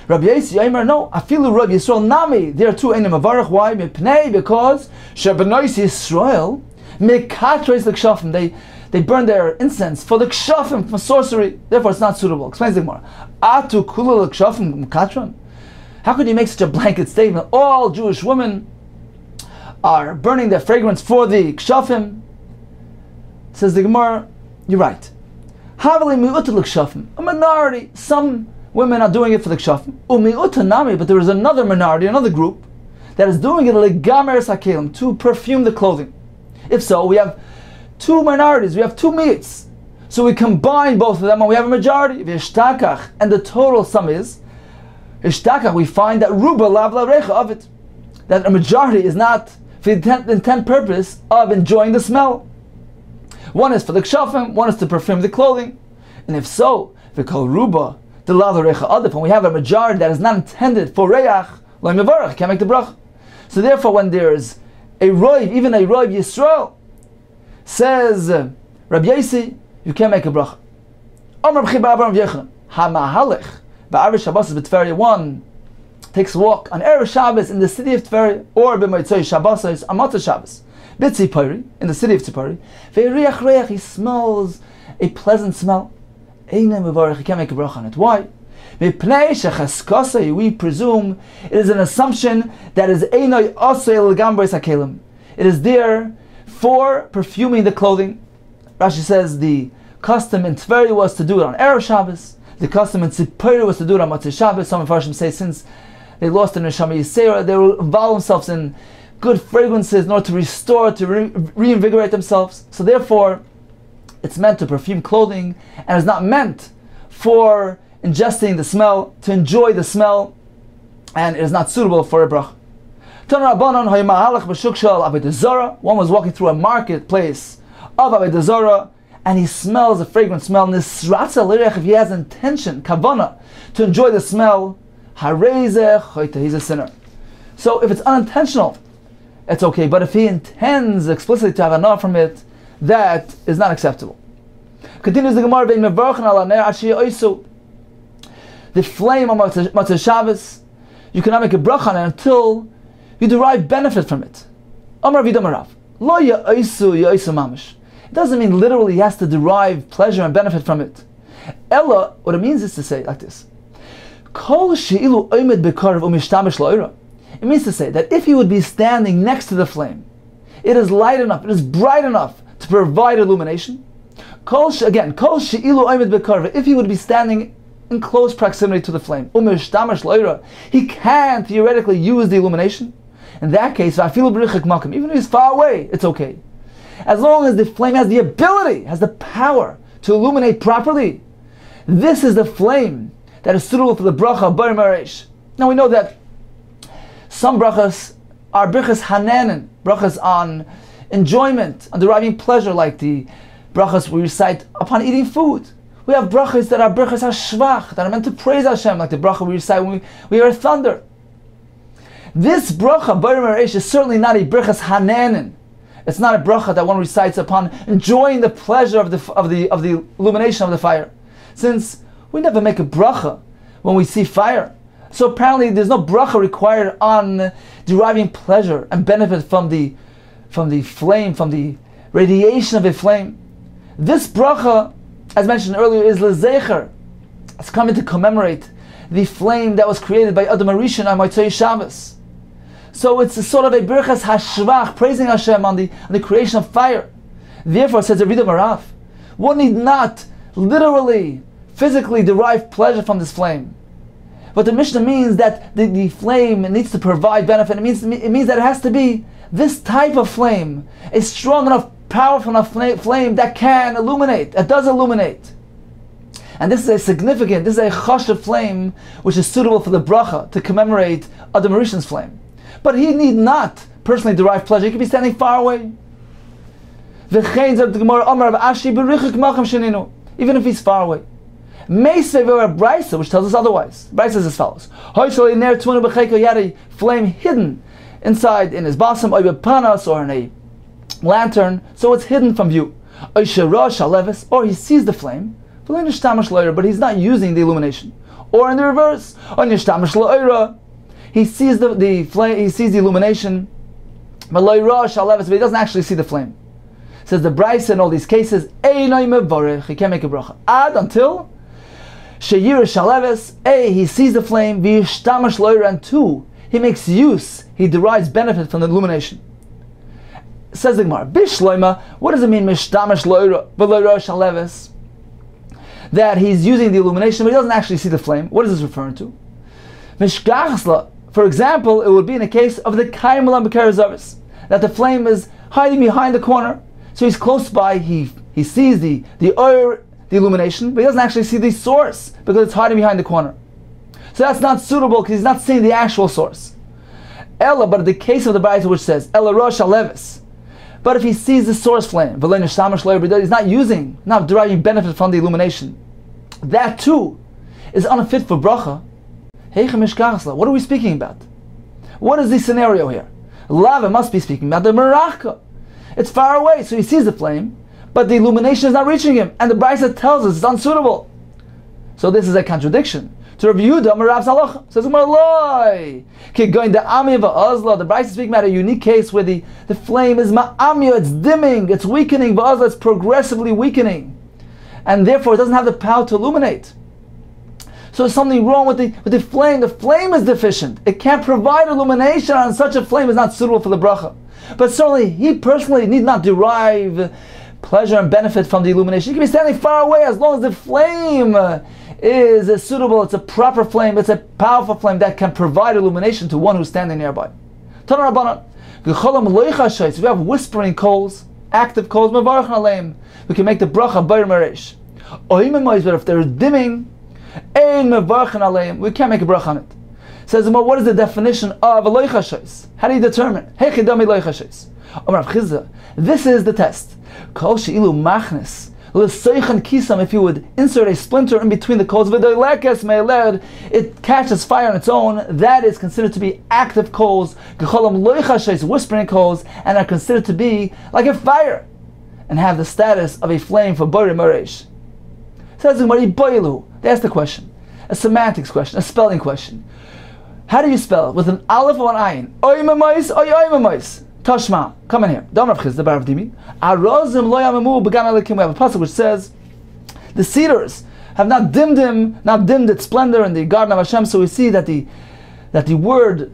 Rabbi Yossi Yomer, no, afilu Rabbi Yisrael nami. There too ain't a mavarach. Why? Mipnei, because shebenos Yisrael mekatres l'kshafim. They burn their incense for the kshafim, for sorcery. Therefore, it's not suitable. Explains the Gemara. Atu kula l'kshafim mekatron. How could you make such a blanket statement? All Jewish women are burning their fragrance for the kshafim. Says the Gemara, you're right. Havali mi'ut l'kshafim. A minority, some women are doing it for the kshafim. Umi'utanami, but there is another minority, another group, that is doing it legamer sakelim, to perfume the clothing. If so, we have two minorities, we have two meats. So we combine both of them and we have a majority. V'ishtakach, and the total sum is, ishtakach, we find that ruba lav recha of it, that a majority is not for the intent purpose of enjoying the smell. One is for the kshafim, one is to perfume the clothing. And if so, v'kol ruba, the lav recha adif, when we have a majority that is not intended for reach, lo mevarach, can't make the bracha. So therefore, when there's a roiv, even a roiv Yisrael, says Rabbi Yossi, you can't make a bracha. One takes a walk on Erev Shabbos in the city of Tveria, or b'motzei Shabbos, Amata Shabbos, B'tzipori, in the city of Tzipori. Ve'riach reach, he smells a pleasant smell. Einay mevarich, you can't make a bracha on it. Why? We presume it is an assumption that is einay asay legambres hakelim. It is there for perfuming the clothing. Rashi says the custom in Tveri was to do it on Erev Shabbos. The custom in Tzipori was to do it on Motzei Shabbos. Some Mepharshim say since they lost their Neshama Yisera, they will involve themselves in good fragrances in order to restore, to reinvigorate themselves. So therefore, it's meant to perfume clothing and is not meant for ingesting the smell, to enjoy the smell, and it is not suitable for a bracha. One was walking through a marketplace of Avodah Zarah, and he smells a fragrant smell. If he has intention, kavana, to enjoy the smell, he's a sinner. So if it's unintentional, it's okay. But if he intends explicitly to have enough from it, that is not acceptable. Continues the Gemara, the flame of Motzei Shabbos, you cannot make a bracha on it until you derive benefit from it. It doesn't mean literally he has to derive pleasure and benefit from it. Ella, what it means is to say like this. It means to say that if he would be standing next to the flame, it is light enough, it is bright enough to provide illumination. If he would be standing in close proximity to the flame, he can theoretically use the illumination. In that case, even if he's far away, it's okay. As long as the flame has the ability, has the power to illuminate properly, this is the flame that is suitable for the bracha bar maresh. Now we know that some brachas are brachas hananen, brachas on enjoyment, on deriving pleasure, like the brachas we recite upon eating food. We have brachas that are brachas hashvach, that are meant to praise Hashem, like the bracha we recite when we hear thunder. This bracha bar maresh is certainly not a brachas hananen. It's not a bracha that one recites upon enjoying the pleasure of the illumination of the fire, since we never make a bracha when we see fire. So apparently there's no bracha required on deriving pleasure and benefit from the flame, from the radiation of a flame. This bracha, as mentioned earlier, is lezecher. It's coming to commemorate the flame that was created by Adam Harishon on Motzei Shabbos. So it's a sort of a birchas hashvach, praising Hashem on the creation of fire. Therefore, says the Riddim Arav, one need not literally, physically derive pleasure from this flame. But the Mishnah means that the flame needs to provide benefit. It means that it has to be this type of flame, a strong enough, powerful enough flame that can illuminate, that does illuminate. And this is a chashuv flame, which is suitable for the bracha, to commemorate Adam Harishon's flame. But he need not personally derive pleasure. He could be standing far away. Even if he's far away. Brisa, which tells us otherwise. Brisa says as follows. He had a flame hidden inside in his bosom, or in a lantern, so it's hidden from view. Or he sees the flame, but he's not using the illumination. Or in the reverse, he sees the flame, he sees the illumination, but he doesn't actually see the flame. Says the Brisa in all these cases, he can't make a bracha. Until he sees the flame, and two, he makes use, he derives benefit from the illumination. Says the Gemara, Bishloima, what does it mean, that he's using the illumination, but he doesn't actually see the flame? What is this referring to? For example, it would be in a case of the Kaimel and Bekar Zavis, that the flame is hiding behind the corner, so he's close by, he sees the illumination, but he doesn't actually see the source, because it's hiding behind the corner. So that's not suitable, because he's not seeing the actual source. Ella, but in the case of the Brisa which says, Ella Rosh Alevis, but if he sees the source flame, he's not deriving benefit from the illumination, that too is unfit for bracha. What are we speaking about? What is the scenario here? Lava must be speaking about the merachka. It's far away, so he sees the flame, but the illumination is not reaching him, and the Brisa tells us it's unsuitable. So this is a contradiction. To Rabbi Yehuda, Merav Zalach says, the Brisa is speaking about a unique case where the flame is ma'amya, it's dimming, it's weakening, it's progressively weakening. and therefore it doesn't have the power to illuminate. So there's something wrong with the flame. The flame is deficient. It can't provide illumination, and such a flame is not suitable for the bracha. But certainly, he personally need not derive pleasure and benefit from the illumination. He can be standing far away as long as the flame is suitable. It's a proper flame. It's a powerful flame that can provide illumination to one who's standing nearby. If we have whispering coals, active coals, we can make the bracha bayr maresh. But if there's dimming, we can't make a bracha on it. Says, what is the definition of a loichashos? How do you determine? This is the test. If you would insert a splinter in between the coals, it catches fire on its own. That is considered to be active coals, whispering coals, and are considered to be like a fire and have the status of a flame for Bori Maresh. Says they asked the question, a semantics question, a spelling question. How do you spell it? With an aleph or an ayin? Oymamais or yoymamais? Tashma, come in here. We have a pasuk which says the cedars have not dimmed its splendor in the garden of Hashem. So we see that the word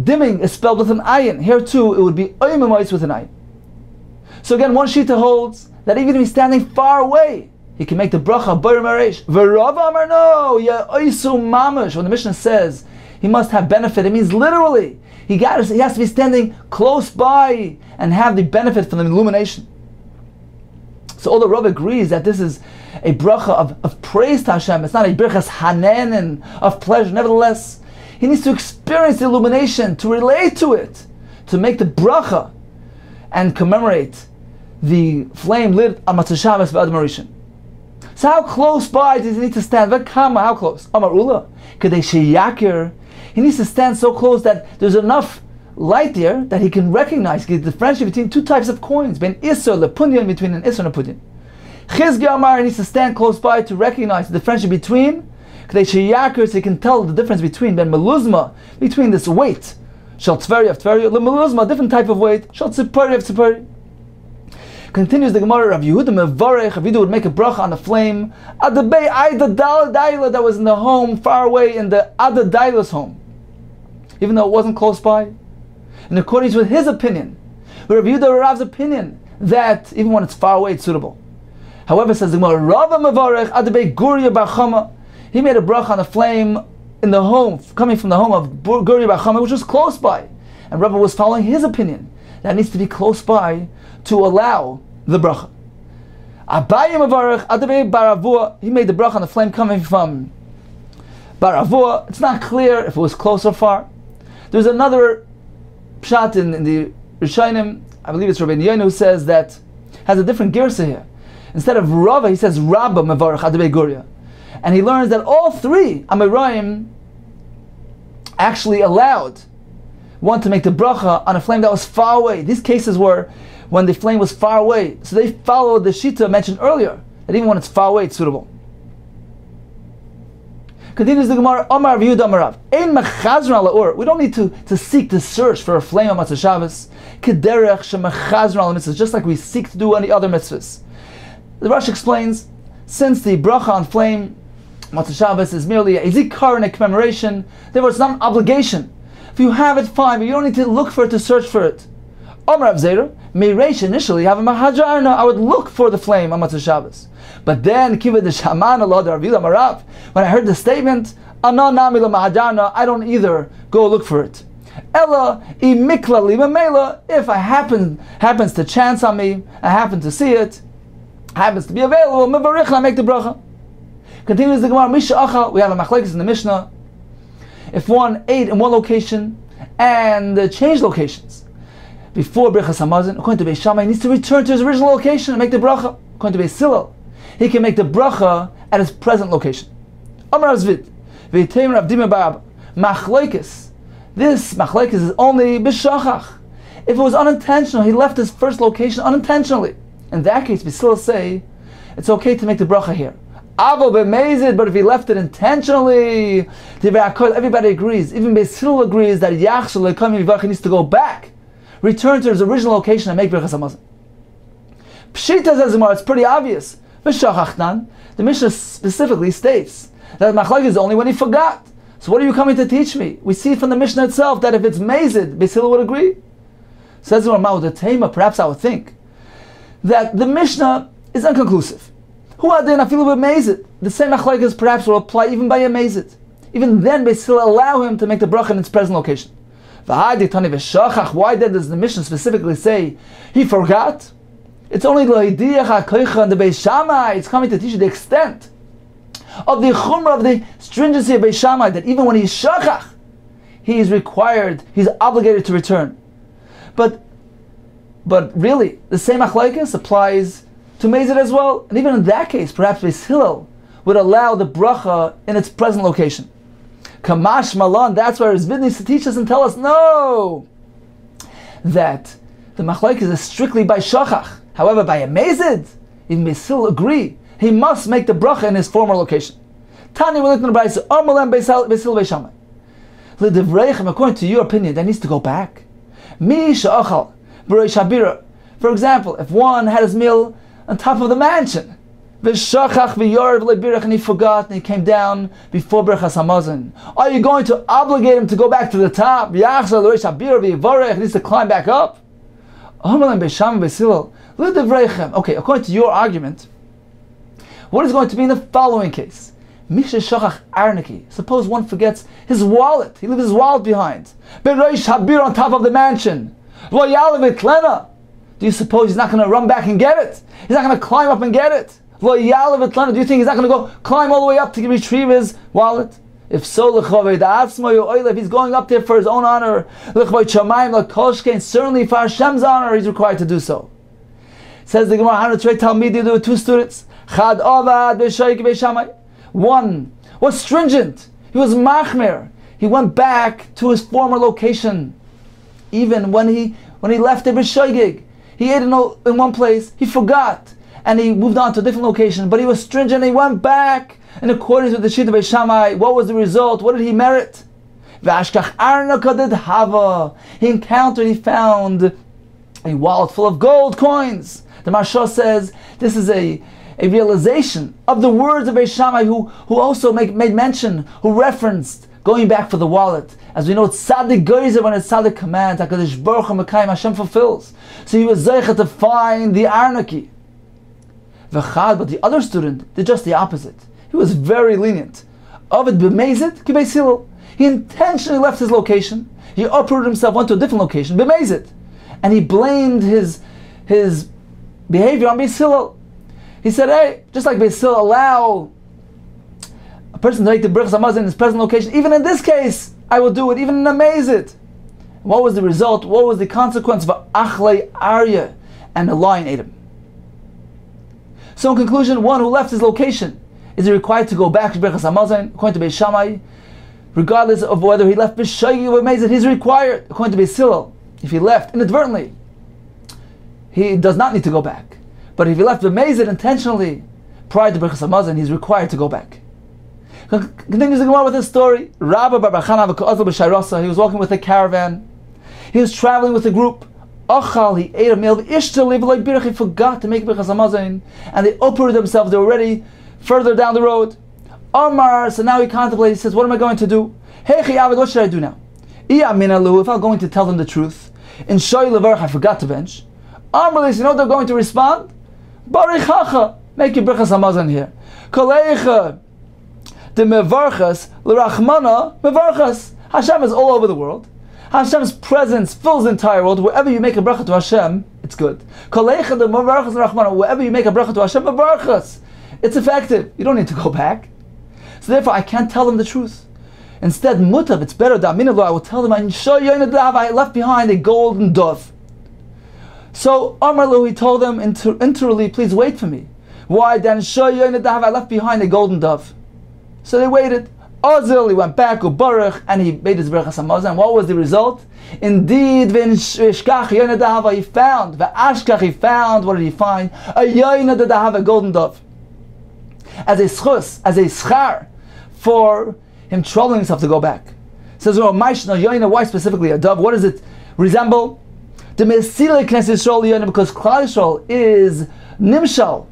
dimming is spelled with an ayin. Here too, it would be oymamais with an ayin. So again, one shita holds that even if he's standing far away, he can make the bracha bayr maresh. V'Rava amar no, ya oisu mamash. When the Mishnah says he must have benefit, it means literally he has to be standing close by and have the benefit from the illumination. So all the Rav agrees that this is a bracha of praise to Hashem. It's not a birchas hanen of pleasure. Nevertheless, he needs to experience the illumination, to relate to it, to make the bracha and commemorate the flame lit on Matzah Shabbos v'Adam Rishon. So how close by does he need to stand? V'kama, how close? Amar Ula, kadei sheyakir. He needs to stand so close that there's enough light there that he can recognize, get the differentiate between two types of coins, between Isser lepunyan, between an Isser and a Pudyan. Chizki Amar, he needs to stand close by to recognize the differentiate between, kadei sheyakir, so he can tell the difference between ben meluzma, between this weight, shel tzveri of tzveri, le meluzma, different type of weight, shel tzipari of tzipari. Continues the Gemara of Yehuda Mevarech. Yehuda would make a bracha on the flame. Adabei Aida Daila that was in the home far away in the Ada Daila's home, even though it wasn't close by. In accordance with his opinion, with Yehuda Rav's opinion, that even when it's far away, it's suitable. However, says the Gemara, Rava Mevarech Adabei Guria Bar Chama. He made a bracha on the flame in the home, coming from the home of Guria Bar Chama, which was close by, and Rava was following his opinion that needs to be close by to allow the bracha. Abaye Mevarech Adabei Baravua. He made the bracha on the flame coming from Baravua. It's not clear if it was close or far. There's another pshat in the Rishonim, I believe it's Rabbi Yono, who says that, has a different girsa here. Instead of Rava, he says Rabba Mevarech Adabei Guria. And he learns that all three Amoraim actually allowed one to make the bracha on a flame that was far away. These cases were when the flame was far away. So they followed the shita mentioned earlier, that even when it's far away, it's suitable. Continues the Gemara, Omar Yehuda Amarav. Ein mechazron ala or. We don't need to seek to search for a flame on Matzah Shabbos. Kederech shemechazron ala mitzvahs, just like we seek to do any other mitzvahs. The Rashi explains, since the bracha on flame, Matzah Shabbos, is merely a zikar and a commemoration, therefore it's not an obligation. If you have it, fine, but you don't need to look for it, to search for it. Omar Avzera, Meiresh initially have a mahajarna, I would look for the flame on Matzah Shabbos. But then, Kiva de Shaman Allah de Ravila Marav, when I heard the statement, Ana nami la mahajarna, I don't either go look for it. Ella imikla li memela, if I happens to chance on me, I happen to see it, happens to be available, mevarich, I make the bracha. Continues the Gemara, Misha Achal, we have a machlekes in the Mishnah. If one ate in one location and changed locations before Brachos Hamazon, according to Beis Shammai, he needs to return to his original location and make the bracha. According to Beis Hillel, he can make the bracha at his present location. Amar Zvid, v'yiteimer Rav Dima Barab, machlekes. This machlekes is only b'shachach. If it was unintentional, he left his first location unintentionally. In that case, we still say it's okay to make the bracha here. But if he left it intentionally, everybody agrees, even Beis Hillel agrees that he needs to go back, return to his original location and make Brachos Hamazon. Pshita says, it's pretty obvious. The Mishnah specifically states that machlokes is only when he forgot. So what are you coming to teach me? We see from the Mishnah itself that if it's mazid, Beis Hillel would agree. Says the Rama, the Tema, perhaps I would think that the Mishnah is inconclusive. Who are then? I feel a bit mazid. The same machlokes perhaps will apply even by a mazid. Even then, Beis Hillel allow him to make the bracha in its present location. Why then does the Mishnah specifically say he forgot? It's only the Beis Shammai. It's coming to teach you the extent of the chumrah, of the stringency of Beis Shammai, that even when he's shachach, he is required, he's obligated to return. But really, the same machlokes applies to mazid as well. And even in that case, perhaps Beis Hillel would allow the bracha in its present location. Kamash Malan, that's where Rizvid needs to teach us and tell us, no, that the machlokes is strictly by shachach. However, by a mazid, even Beis Hillel agree, he must make the bracha in his former location. Tani will the Brachos, Amalem Beis Hillel Beis Shammai. L'divreichem, according to your opinion, that needs to go back. Mi she'achal b'rei shabira. For example, if one had his meal on top of the mansion, v'shachach v'yorv le'birach, and he forgot and he came down before Brachos Hamazon, are you going to obligate him to go back to the top? V'yachzor l'rei shabira v'yivarech, he needs to climb back up. Amalem Beis Shammai Beis Hillel l'divreichem. Okay, according to your argument, what is going to be in the following case? Misha shachach arniki. Suppose one forgets his wallet. He leaves his wallet behind. Bereish habir, on top of the mansion. Lo yalav etlena. Do you suppose he's not going to run back and get it? He's not going to climb up and get it? Lo yalav etlena. Do you think he's not going to go climb all the way up to retrieve his wallet? If so, if he's going up there for his own honor, certainly for Hashem's honor, he's required to do so. Says the Gemara, there were two students. One was stringent. He was machmir. He went back to his former location. Even when he left the b'shoigig, he ate in one place, he forgot, and he moved on to a different location, but he was stringent, he went back in accordance with the Shita Beis Shammai. What was the result? What did he merit? He encountered, he found a wallet full of gold coins. The Maharsha says this is a realization of the words of Beis Shammai, who also made mention, who referenced going back for the wallet. As we know, it's tzaddik geizer when it's tzaddik command. HaKadosh Baruch Hu Mekayim, Hashem fulfills. So he was zeicha to find the arnaki. But the other student did just the opposite. He was very lenient. Ovid b'mezid ki Beis Hillel. He intentionally left his location. He uprooted himself, went to a different location, b'mezid, and he blamed his behavior on Beis Hillel. He said, hey, just like Beis Hillel allow a person to make the Brachos Hamazon in his present location, even in this case, I will do it, even in a mazid. What was the result? What was the consequence of Achlei Arya, and the lion ate him? So in conclusion, one who left his location, is he required to go back to Brachos Hamazon? According to Beis Shammai, regardless of whether he left b'shoigig or mazid, he's required. According to Beis Hillel, if he left inadvertently, he does not need to go back. But if he left b'mezid intentionally prior to Brachos Hamazon, he's required to go back. Continues the Gemara with this story. Rabba bar Bar Chana v'ka'azal b'shayrasa. He was walking with a caravan. He was traveling with a group. Achal, he ate a meal. Ishtal lev birach. He forgot to make Brachos Hamazon, and they uprooted themselves. They were already further down the road. Amar. So now he contemplates. He says, "What am I going to do? Hey Chiyavad, what should I do now? If I'm going to tell them the truth, in Shoy levarach, I forgot to bench. Amar, you know what they're going to respond? Barichacha, make your Brachos Hamazon here. Koleicha the mevarchas l'rachmana mevarchas. Hashem is all over the world. Hashem's presence fills the entire world. Wherever you make a bracha to Hashem, it's good. Koleicha the mevarchas l'rachmana. Wherever you make a bracha to Hashem, mevarchas. It's effective. You don't need to go back. So therefore, I can't tell them the truth. Instead, mutav, it's better. I will tell them, I left behind a golden dove. So Amarlu, he told them interiorly, please wait for me. Why? Then I left behind a golden dove. So they waited. Ozil, he went back, Baruch, and he made his Brachos Hamazon. What was the result? Indeed, he found, what did he find? A golden dove. As a schus, as a schar, for him troubling himself to go back. Says, why specifically a dove? What does it resemble? Because Klal Yisrael is nimshal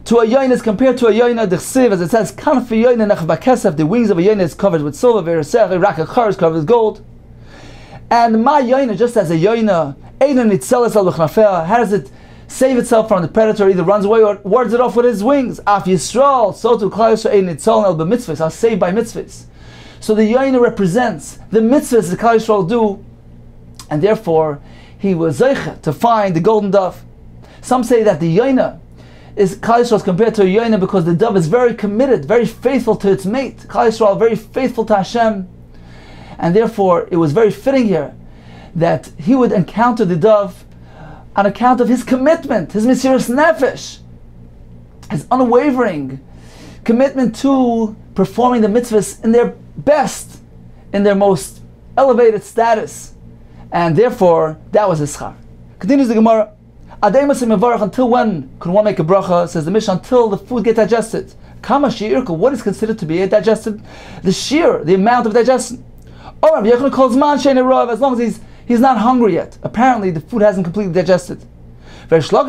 to a yoin is compared to a yoina d'chsiv, as it says, kanf yoina nech bakesef, the wings of a yoina is covered with silver, ve'ersech, rak achar is covered with gold. And my yoina, just as a yoina, einon itzeles al b'chnafeh, how does it save itself from the predator, either runs away or wards it off with his wings? Af Yisrael, so to Klal Yisrael einon itzol el b'mitzvahs, are saved by mitzvahs. So the yoina represents the mitzvahs that Klal Yisrael do, and therefore he was zeicha to find the golden dove. Some say that the yoina is Klal Yisrael compared to a yoina because the dove is very committed, very faithful to its mate. Klal Yisrael very faithful to Hashem, and therefore it was very fitting here that he would encounter the dove on account of his commitment, his mesiras nefesh, his unwavering commitment to performing the mitzvahs in their best, in their most elevated status, and therefore that was his schar. Continues the Gemara. Until when can one make a bracha? Says the Mishnah, until the food gets digested. Kama shi'irka, what is considered to be digested? The shear, the amount of digestion. Or as long as he's not hungry yet. Apparently the food hasn't completely digested. As long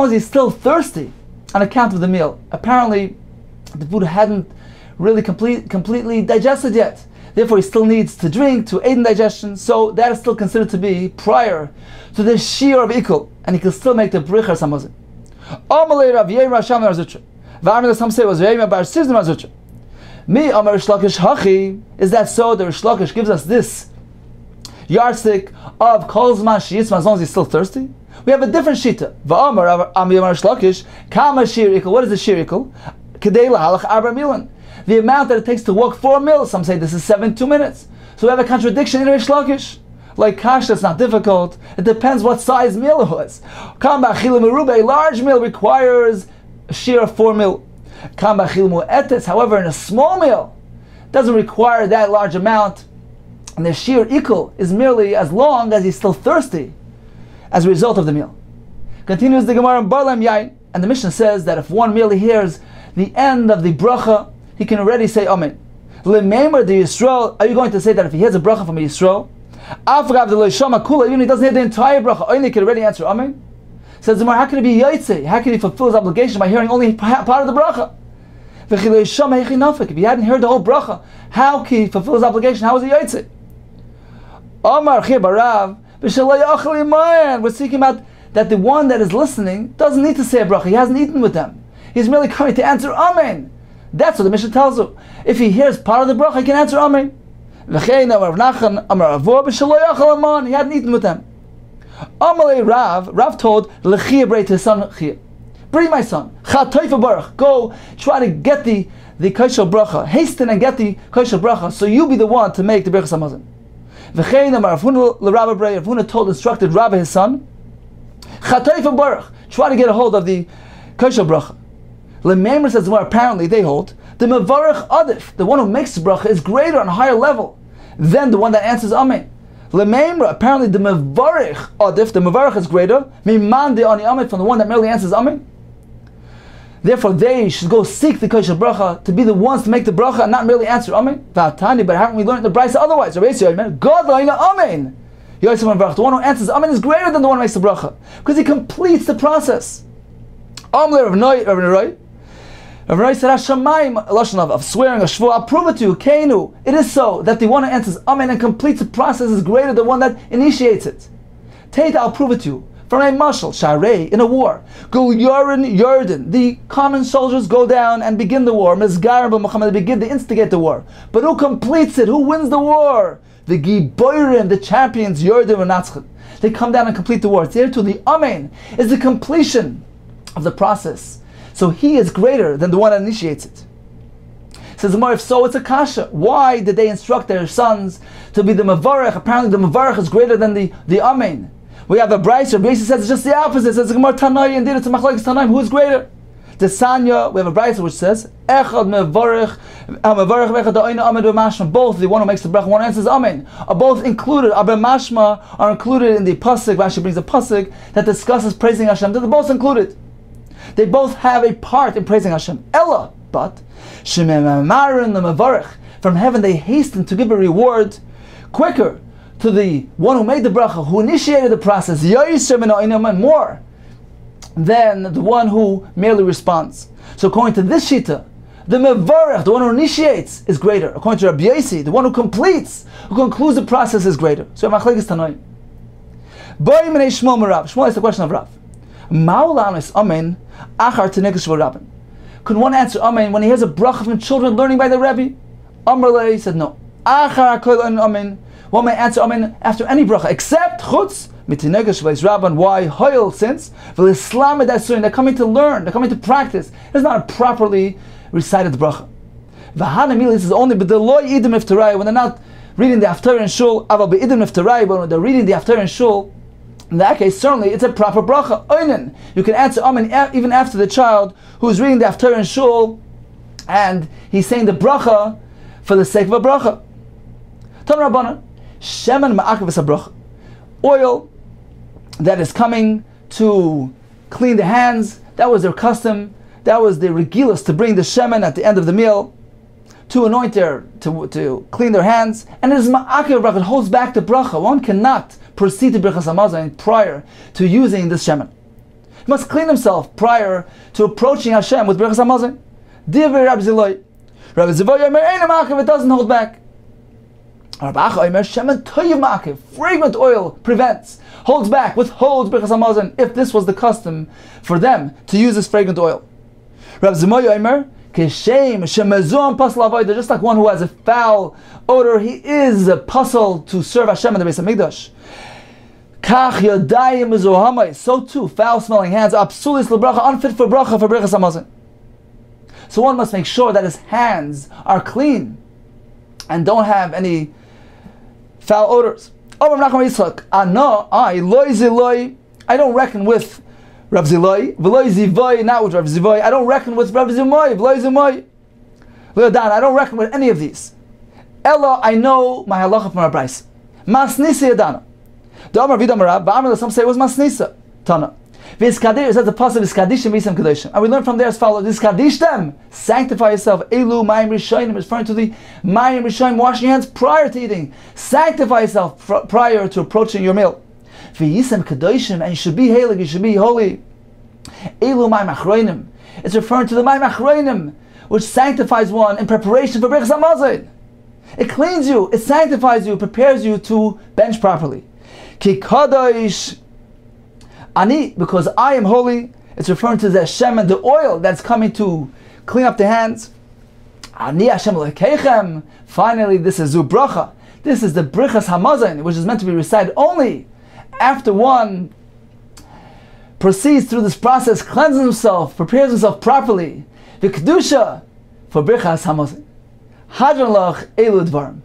as he's still thirsty on account of the meal. Apparently the food hadn't really completely digested yet. Therefore, he still needs to drink to aid in digestion, so that is still considered to be prior to the shear of ikul, and he can still make the brichas hamazon. Amalei Rav Yeir Rasham Arzutra. V'amir some say it was Yeir Bar Sizim Arzutra. Mi Amar Rish Lakish Hachi. Is that so? The Rish Lakish gives us this yardstick of Kol Zman Shiyitzma as long as he's still thirsty. We have a different shita. V'amar Amir Rish Lakish Kama Shir Ikul. What is the shir ikul? Kedei lahalach arba milan. The amount that it takes to walk 4 miles. Some say this is 2 minutes. So we have a contradiction in Rish Lakish. Like kasha, it's not difficult. It depends what size meal it was. A large meal requires a shear of 4 mil. However, in a small meal, it doesn't require that large amount. And the shear ikul is merely as long as he's still thirsty as a result of the meal. Continues the Gemara in Barlam Yain, and the Mishnah says that if one merely hears the end of the bracha, he can already say Amen. Lememar the Yisrael, are you going to say that if he hears a bracha from a Yisrael, even if he doesn't hear the entire bracha, only can already answer Amen? Says the Gemara, how can it be Yaitse? How can he fulfill his obligation by hearing only part of the bracha? If he hadn't heard the whole bracha, how can he fulfill his obligation? How is he Yaitse? We're speaking about that the one that is listening doesn't need to say a bracha. He hasn't eaten with them. He's merely coming to answer Amen. That's what the Mishnah tells you. If he hears part of the bracha, he can answer Amen. He hadn't eaten with them. Rav told Lechia Bray to his son Chia, bring my son, go try to get the kosher bracha, hasten and get the kosher bracha, so you be the one to make the Brachos Hamazon. Rav Huna instructed Rabbi his son, try to get a hold of the kosher bracha. Lememar says more, apparently they hold the mevarich adif, the one who makes the bracha, is greater on a higher level than the one that answers Amen. Lememra, apparently the mevarich adif, the mevarich is greater miman de ani Amen, from the one that merely answers Amen. Therefore, they should go seek the kosher bracha to be the ones to make the bracha and not merely answer Amen. But haven't we learned the brayso otherwise? God Amen. The one who answers Amen is greater than the one who makes the bracha because he completes the process. Rav Rai said, Hashemayim, lashon of swearing a shvu, I'll prove it to you, Keinu. It is so that the one who answers Amen and completes the process is greater than the one that initiates it. Teita, I'll prove it to you. From a mashal, Sharei, in a war, go Yarden, the common soldiers go down and begin the war. Mizgar Muhammad, they begin to instigate the war. But who completes it? Who wins the war? The Giborim, the champions, Yarden and Natzchim. They come down and complete the war. There too, the Amen is the completion of the process. So he is greater than the one that initiates it. Says the Gemara, if so, it's a kasha. Why did they instruct their sons to be the mavarech? Apparently the mavarech is greater than the Amen. We have a brayso. Brayso says it's just the opposite. It says the Gemara Tanai, indeed it's a machlokes Tanaim. Who is greater? The Sanya, we have a brayso which says echad mavarech, mavarech v'echad da'oina Amen b'mashma. Both, the one who makes the bracha, one who answers Amen, are both included. B'mashma are included in the pasuk. Rashi brings a pasuk that discusses praising Hashem. They're both included. They both have a part in praising Hashem. Ella, but Shememarin the Mavarech, from heaven they hasten to give a reward quicker to the one who made the bracha, who initiated the process, more than the one who merely responds. So according to this shita, the mevarech, the one who initiates, is greater. According to Rabbi Yosi, the one who completes, who concludes the process, is greater. So machlekes tanoim. Shmuel is the question of Rav. Could one answer amen when he hears a bracha from children learning by the Rebbe? Amrle said no. One may answer amen after any bracha, except chutz mitinegesh rabban. Why? Hoil, since they're coming to learn, they're coming to practice. It's not a properly recited bracha. This is only but the loy idim iftarai, when they're not reading the Haftarah in shul. Aval be'idim iftarai, but when they're reading the Haftarah in shul, in that case, certainly it's a proper bracha. Oinen. You can answer amen even after the child who is reading the Haftarah in shul, and he's saying the bracha for the sake of a bracha. Tan Rabbanan, shemen ma'akev es bracha. Oil that is coming to clean the hands. That was their custom. That was the regilus, to bring the shemen at the end of the meal, to anoint to clean their hands. And it is ma'akev bracha. It holds back the bracha. One cannot proceed to Brachos Hamazon prior to using this shemen. He must clean himself prior to approaching Hashem with Brachos Hamazon. Divrei Rabbi Ziloi. Rabbi Ziloi Omer ein ma'akev, it doesn't hold back. Rabbi Acha Omer shemen toyev ma'akev, fragrant oil prevents, holds back, withholds Brachos Hamazon, if this was the custom for them to use this fragrant oil. Rabbi Ziloi Omer Keshem shemazon pasal avodah, just like one who has a foul odor, he is a puzzle to serve Hashem in the Beis Hamikdash. Kach yadayim mezohamai, so too foul-smelling hands, absolutis lebracha, unfit for bracha, for Brachos Hamazon. So one must make sure that his hands are clean and don't have any foul odors. I don't reckon with Rav Ziloi, v'loi zivoi, not with Rav Zivoi. I don't reckon with Rav Zimoi, v'loi zimoi. I don't reckon with any of these. Ella, I know my halacha from our Brais. Masnisa yadana. The Amar Vidam Rab, but some say it was Masnisa. Tana. Vizkadir, it says the pasuk Vizkadishim Visam Kedoshim. And we learn from there as follows: Vizkadish them, sanctify yourself. Elu Mayim Rishayim, referring to the Mayim Rishayim, washing your hands prior to eating. Sanctify yourself prior to approaching your meal. V'yisem Kedoshim, and you should be holy, you should be holy. Elu Mayim Achroinim. It's referring to the Mayim Achroinim, which sanctifies one in preparation for Brachos Hamazon. It cleans you, it sanctifies you, prepares you to bench properly. Ki Kadosh Ani, because I am holy. It's referring to the Hashem and the oil that's coming to clean up the hands. Ani Hashem Lekechem. Finally, this is Zu Bracha. This is the Brachos Hamazon, which is meant to be recited only after one proceeds through this process, cleanses himself, prepares himself properly. The Kedusha for Brachos Hamazon. Hadron Lach Elu Dvarim.